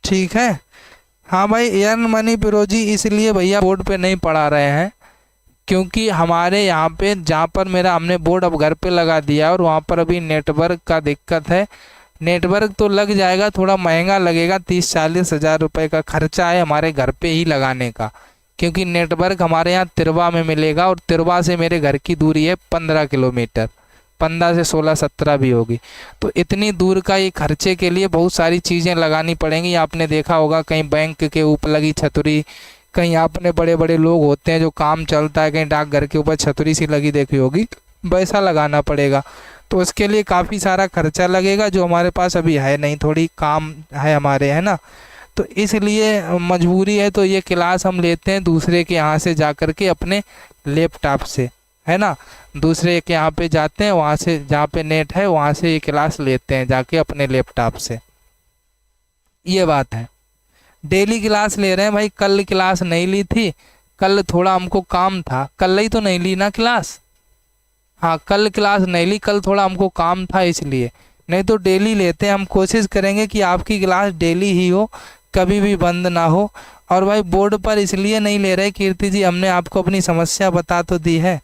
ठीक है। हाँ भाई, एयरन मनी पिरोजी इसलिए भैया बोर्ड पे नहीं पढ़ा रहे हैं क्योंकि हमारे यहाँ पे जहाँ पर हमने बोर्ड अब घर पे लगा दिया और वहाँ पर अभी नेटवर्क का दिक्कत है। नेटवर्क तो लग जाएगा, थोड़ा महंगा लगेगा, 30-40 हज़ार रुपये का खर्चा है हमारे घर पे ही लगाने का, क्योंकि नेटवर्क हमारे यहाँ तिरवा में मिलेगा और तिरवा से मेरे घर की दूरी है 15 किलोमीटर, 15 से 16-17 भी होगी। तो इतनी दूर का ये खर्चे के लिए बहुत सारी चीज़ें लगानी पड़ेंगी। आपने देखा होगा कहीं बैंक के ऊपर लगी छतरी, कहीं आपने बड़े बड़े लोग होते हैं जो काम चलता है, कहीं डाकघर के ऊपर छतरी सी लगी देखी होगी, वैसा लगाना पड़ेगा। तो उसके लिए काफ़ी सारा खर्चा लगेगा जो हमारे पास अभी है नहीं, थोड़ी काम है हमारे, है ना। तो इसलिए मजबूरी है, तो ये क्लास हम लेते हैं दूसरे के यहाँ से जा कर के अपने लैपटॉप से, है ना। दूसरे के यहाँ पे जाते हैं, वहाँ से जहाँ पे नेट है वहाँ से ये क्लास लेते हैं जाके अपने लैपटॉप से। ये बात है, डेली क्लास ले रहे हैं भाई। कल क्लास नहीं ली थी, कल थोड़ा हमको काम था, कल ही तो नहीं ली ना क्लास। हाँ, कल क्लास नहीं ली, कल थोड़ा हमको काम था इसलिए, नहीं तो डेली लेते हैं। हम कोशिश करेंगे कि आपकी क्लास डेली ही हो, कभी भी बंद ना हो। और भाई बोर्ड पर इसलिए नहीं ले रहे कीर्ति जी, हमने आपको अपनी समस्या बता तो दी है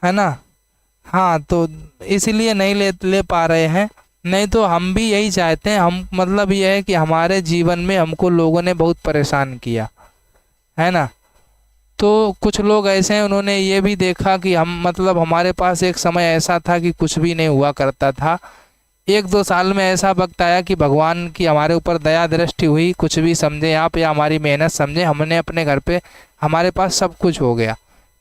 ना। हाँ, तो इसलिए नहीं ले पा रहे हैं, नहीं तो हम भी यही चाहते हैं। हम मतलब ये है कि हमारे जीवन में हमको लोगों ने बहुत परेशान किया है ना। तो कुछ लोग ऐसे हैं, उन्होंने ये भी देखा कि हम मतलब हमारे पास एक समय ऐसा था कि कुछ भी नहीं हुआ करता था। 1-2 साल में ऐसा वक्त आया कि भगवान की हमारे ऊपर दया दृष्टि हुई, कुछ भी समझे आप या हमारी मेहनत समझे, हमने अपने घर पे हमारे पास सब कुछ हो गया,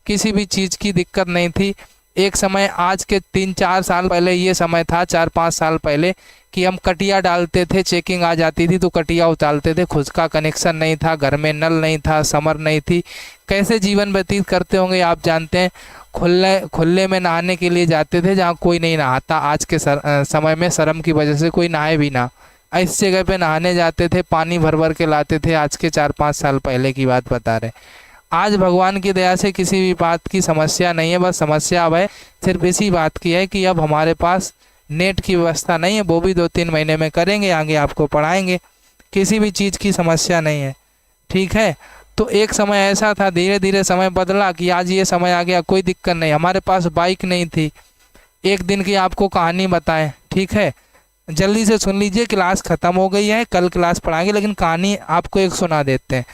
किसी भी चीज़ की दिक्कत नहीं थी। एक समय आज के 3-4 साल पहले ये समय था, 4-5 साल पहले, कि हम कटिया डालते थे, चेकिंग आ जाती थी तो कटिया उतारते थे, खुद का कनेक्शन नहीं था, घर में नल नहीं था, समर नहीं थी। कैसे जीवन व्यतीत करते होंगे आप जानते हैं। खुले में नहाने के लिए जाते थे जहाँ कोई नहीं नहाता। आज के समय में शर्म की वजह से कोई नहाए भी ना, इस जगह पे नहाने जाते थे, पानी भर भर के लाते थे। आज के 4-5 साल पहले की बात बता रहे। आज भगवान की दया से किसी भी बात की समस्या नहीं है। बस समस्या अब है सिर्फ इसी बात की है कि अब हमारे पास नेट की व्यवस्था नहीं है, वो भी 2-3 महीने में करेंगे, आगे आपको पढ़ाएंगे। किसी भी चीज़ की समस्या नहीं है, ठीक है। तो एक समय ऐसा था, धीरे धीरे समय बदला कि आज ये समय आ गया, कोई दिक्कत नहीं। हमारे पास बाइक नहीं थी। एक दिन की आपको कहानी बताएं, ठीक है, जल्दी से सुन लीजिए, क्लास ख़त्म हो गई है, कल क्लास पढ़ाएंगे, लेकिन कहानी आपको एक सुना देते हैं।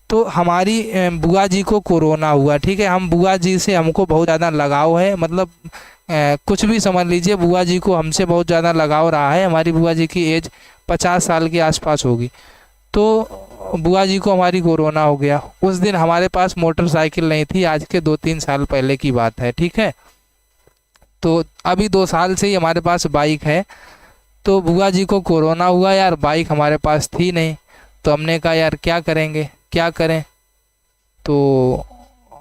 तो हमारी बुआ जी को कोरोना हुआ, ठीक है। हम बुआ जी से हमको बहुत ज़्यादा लगाव है, मतलब कुछ भी समझ लीजिए, बुआ जी को हमसे बहुत ज़्यादा लगाव रहा है। हमारी बुआ जी की एज 50 साल के आसपास होगी। तो बुआ जी को हमारी कोरोना हो गया। उस दिन हमारे पास मोटरसाइकिल नहीं थी, आज के 2-3 साल पहले की बात है, ठीक है। तो अभी 2 साल से ही हमारे पास बाइक है। तो बुआ जी को कोरोना हुआ यार, बाइक हमारे पास थी नहीं, तो हमने कहा यार क्या करेंगे, क्या करें। तो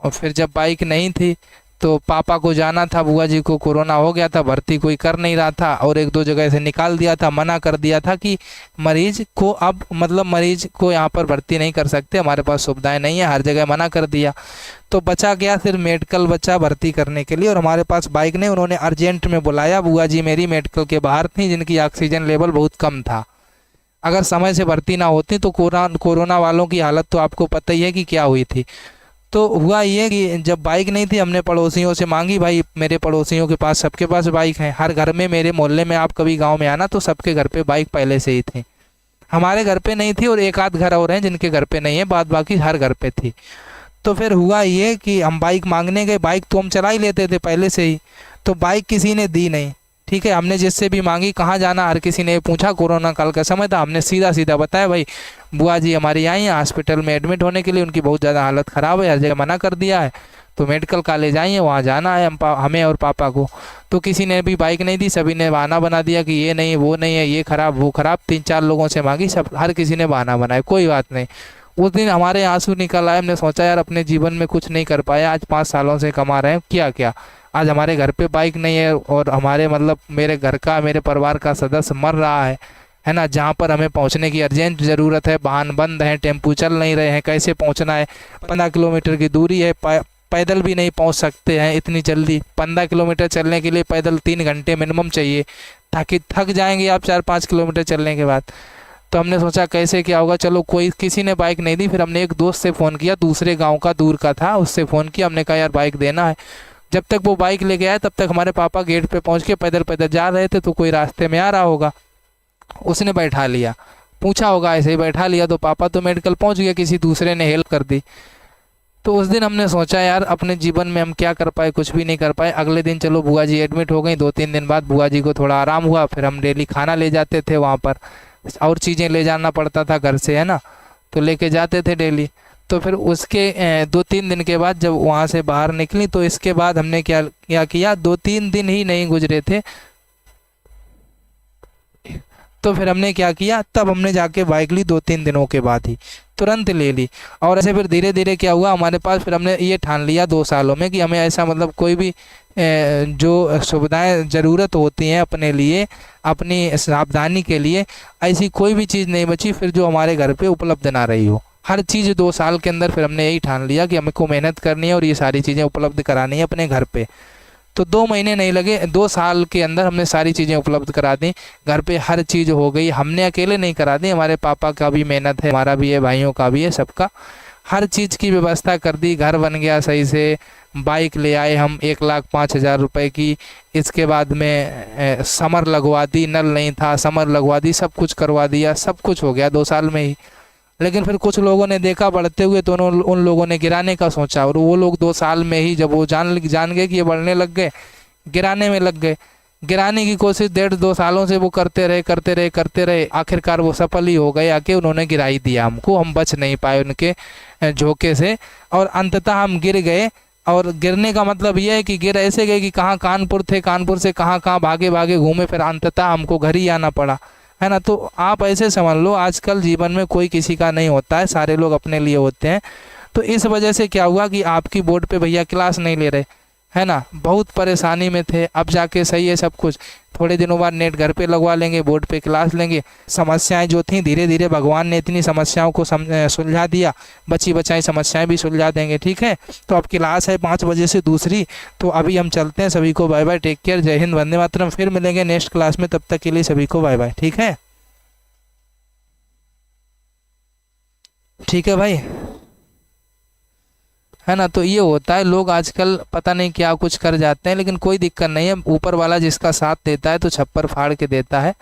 फिर जब बाइक नहीं थी तो पापा को जाना था, बुआ जी को कोरोना हो गया था, भर्ती कोई कर नहीं रहा था और 1-2 जगह से निकाल दिया था, मना कर दिया था कि मरीज को अब मतलब मरीज को यहाँ पर भर्ती नहीं कर सकते, हमारे पास सुविधाएं नहीं है, हर जगह मना कर दिया। तो बचा गया सिर्फ मेडिकल बचा भर्ती करने के लिए, और हमारे पास बाइक नहीं, उन्होंने अर्जेंट में बुलाया। बुआ जी मेरी मेडिकल के बाहर थी, जिनकी ऑक्सीजन लेवल बहुत कम था। अगर समय से भर्ती ना होती तो कोरोना वालों की हालत तो आपको पता ही है कि क्या हुई थी। तो हुआ ये कि जब बाइक नहीं थी, हमने पड़ोसियों से मांगी। भाई मेरे पड़ोसियों के पास सबके पास बाइक है, हर घर में, मेरे मोहल्ले में आप कभी गांव में आना तो सबके घर पे बाइक पहले से ही थी। हमारे घर पे नहीं थी और एक आध घर और हैं जिनके घर पे नहीं है, बाद बाकी हर घर पे थी। तो फिर हुआ ये कि हम बाइक मांगने गए, बाइक तो हम चला ही लेते थे पहले से ही, तो बाइक किसी ने दी नहीं। ठीक है, हमने जिससे भी मांगी, कहाँ जाना हर किसी ने पूछा, कोरोना काल का समय था, हमने सीधा सीधा बताया भाई बुआ जी हमारी आई हैं हॉस्पिटल में एडमिट होने के लिए, उनकी बहुत ज़्यादा हालत ख़राब है, हर जगह मना कर दिया है, तो मेडिकल कॉलेज आई हैं, वहाँ जाना है हमें और पापा को। तो किसी ने भी बाइक नहीं दी, सभी ने बहाना बना दिया कि ये नहीं वो नहीं है, ये ख़राब वो ख़राब। 3-4 लोगों से मांगी, सब हर किसी ने बहाना बनाया, कोई बात नहीं। उस दिन हमारे आंसू निकल आए, हमने सोचा यार अपने जीवन में कुछ नहीं कर पाया, आज 5 सालों से कमा रहे हैं, क्या क्या आज हमारे घर पे बाइक नहीं है और हमारे मतलब मेरे घर का, मेरे परिवार का सदस्य मर रहा है ना, जहाँ पर हमें पहुँचने की अर्जेंट ज़रूरत है, वाहन बंद हैं, टेम्पू चल नहीं रहे हैं, कैसे पहुँचना है, 15 किलोमीटर की दूरी है, पैदल भी नहीं पहुँच सकते हैं इतनी जल्दी। 15 किलोमीटर चलने के लिए पैदल 3 घंटे मिनिमम चाहिए, ताकि थक जाएंगे आप 4-5 किलोमीटर चलने के बाद। तो हमने सोचा कैसे क्या होगा, चलो कोई किसी ने बाइक नहीं दी। फिर हमने एक दोस्त से फ़ोन किया, दूसरे गांव का, दूर का था, उससे फ़ोन किया, हमने कहा यार बाइक देना है। जब तक वो बाइक लेके आए तब तक हमारे पापा गेट पे पहुंच के पैदल पैदल जा रहे थे, तो कोई रास्ते में आ रहा होगा, उसने बैठा लिया, पूछा होगा ऐसे ही बैठा लिया, तो पापा तो मेडिकल पहुंच गया, किसी दूसरे ने हेल्प कर दी। तो उस दिन हमने सोचा यार अपने जीवन में हम क्या कर पाए, कुछ भी नहीं कर पाए। अगले दिन चलो बुआ जी एडमिट हो गई, 2-3 दिन बाद बुआ जी को थोड़ा आराम हुआ, फिर हम डेली खाना ले जाते थे वहाँ पर, और चीज़ें ले जाना पड़ता था घर से, है ना, तो लेके जाते थे डेली। तो फिर उसके 2-3 दिन के बाद जब वहाँ से बाहर निकली, तो इसके बाद हमने क्या किया, 2-3 दिन ही नहीं गुजरे थे, तो फिर हमने क्या किया, तब हमने जाके बाइक ली 2-3 दिनों के बाद ही, तुरंत ले ली। और ऐसे फिर धीरे धीरे क्या हुआ हमारे पास, फिर हमने ये ठान लिया 2 सालों में कि हमें ऐसा मतलब कोई भी जो सुविधाएं ज़रूरत होती हैं अपने लिए, अपनी सावधानी के लिए, ऐसी कोई भी चीज़ नहीं बची फिर जो हमारे घर पे उपलब्ध ना रही हो। हर चीज़ 2 साल के अंदर फिर हमने यही ठान लिया कि हमको मेहनत करनी है और ये सारी चीज़ें उपलब्ध करानी है अपने घर पे। तो 2 महीने नहीं लगे, 2 साल के अंदर हमने सारी चीज़ें उपलब्ध करा दी, घर पे हर चीज़ हो गई। हमने अकेले नहीं करा दी, हमारे पापा का भी मेहनत है, हमारा भी है, भाइयों का भी है, सबका हर चीज़ की व्यवस्था कर दी, घर बन गया सही से। बाइक ले आए हम 1,05,000 रुपए की। इसके बाद में समर लगवा दी, नल नहीं था, समर लगवा दी, सब कुछ करवा दिया, सब कुछ हो गया 2 साल में ही। लेकिन फिर कुछ लोगों ने देखा बढ़ते हुए, तो उन लोगों ने गिराने का सोचा, और वो लोग 2 साल में ही जब वो जान गए कि ये बढ़ने लग गए, गिराने में लग गए। गिराने की कोशिश 1.5-2 सालों से वो करते रहे, आखिरकार वो सफल ही हो गए, आके उन्होंने गिरा ही दिया हमको, हम बच नहीं पाए उनके झोंके से, और अंततः हम गिर गए। और गिरने का मतलब ये है कि गिर ऐसे गए कि कहाँ कानपुर थे, कानपुर से कहाँ भागे घूमे, फिर अंततः हमको घर ही आना पड़ा, है ना। तो आप ऐसे समझ लो, आजकल जीवन में कोई किसी का नहीं होता है, सारे लोग अपने लिए होते हैं। तो इस वजह से क्या हुआ कि आपकी बोर्ड पे भैया क्लास नहीं ले रहे, है ना, बहुत परेशानी में थे। अब जाके सही है सब कुछ, थोड़े दिनों बाद नेट घर पे लगवा लेंगे, बोर्ड पे क्लास लेंगे। समस्याएं जो थी धीरे धीरे भगवान ने इतनी समस्याओं को सुलझा दिया, बची बचाई समस्याएं भी सुलझा देंगे, ठीक है। तो अब क्लास है 5 बजे से दूसरी, तो अभी हम चलते हैं। सभी को बाय बाय, टेक केयर, जय हिंद, वंदे मातरम। फिर मिलेंगे नेक्स्ट क्लास में, तब तक के लिए सभी को बाय बाय, ठीक है। ठीक है भाई, है ना। तो ये होता है, लोग आजकल पता नहीं क्या कुछ कर जाते हैं, लेकिन कोई दिक्कत नहीं है, ऊपर वाला जिसका साथ देता है तो छप्पर फाड़ के देता है,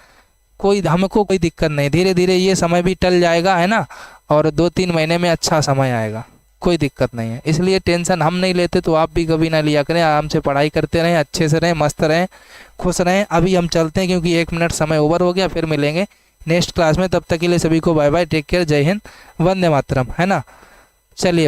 हमको कोई दिक्कत नहीं। धीरे धीरे ये समय भी टल जाएगा, है ना, और 2-3 महीने में अच्छा समय आएगा, कोई दिक्कत नहीं है। इसलिए टेंशन हम नहीं लेते, तो आप भी कभी ना लिया करें, आराम से पढ़ाई करते रहें, अच्छे से रहें, मस्त रहें, खुश रहें। अभी हम चलते हैं क्योंकि 1 मिनट समय ओवर हो गया, फिर मिलेंगे नेक्स्ट क्लास में, तब तक के लिए सभी को बाय बाय, टेक केयर, जय हिंद, वंदे मातरम, है ना। चलिए।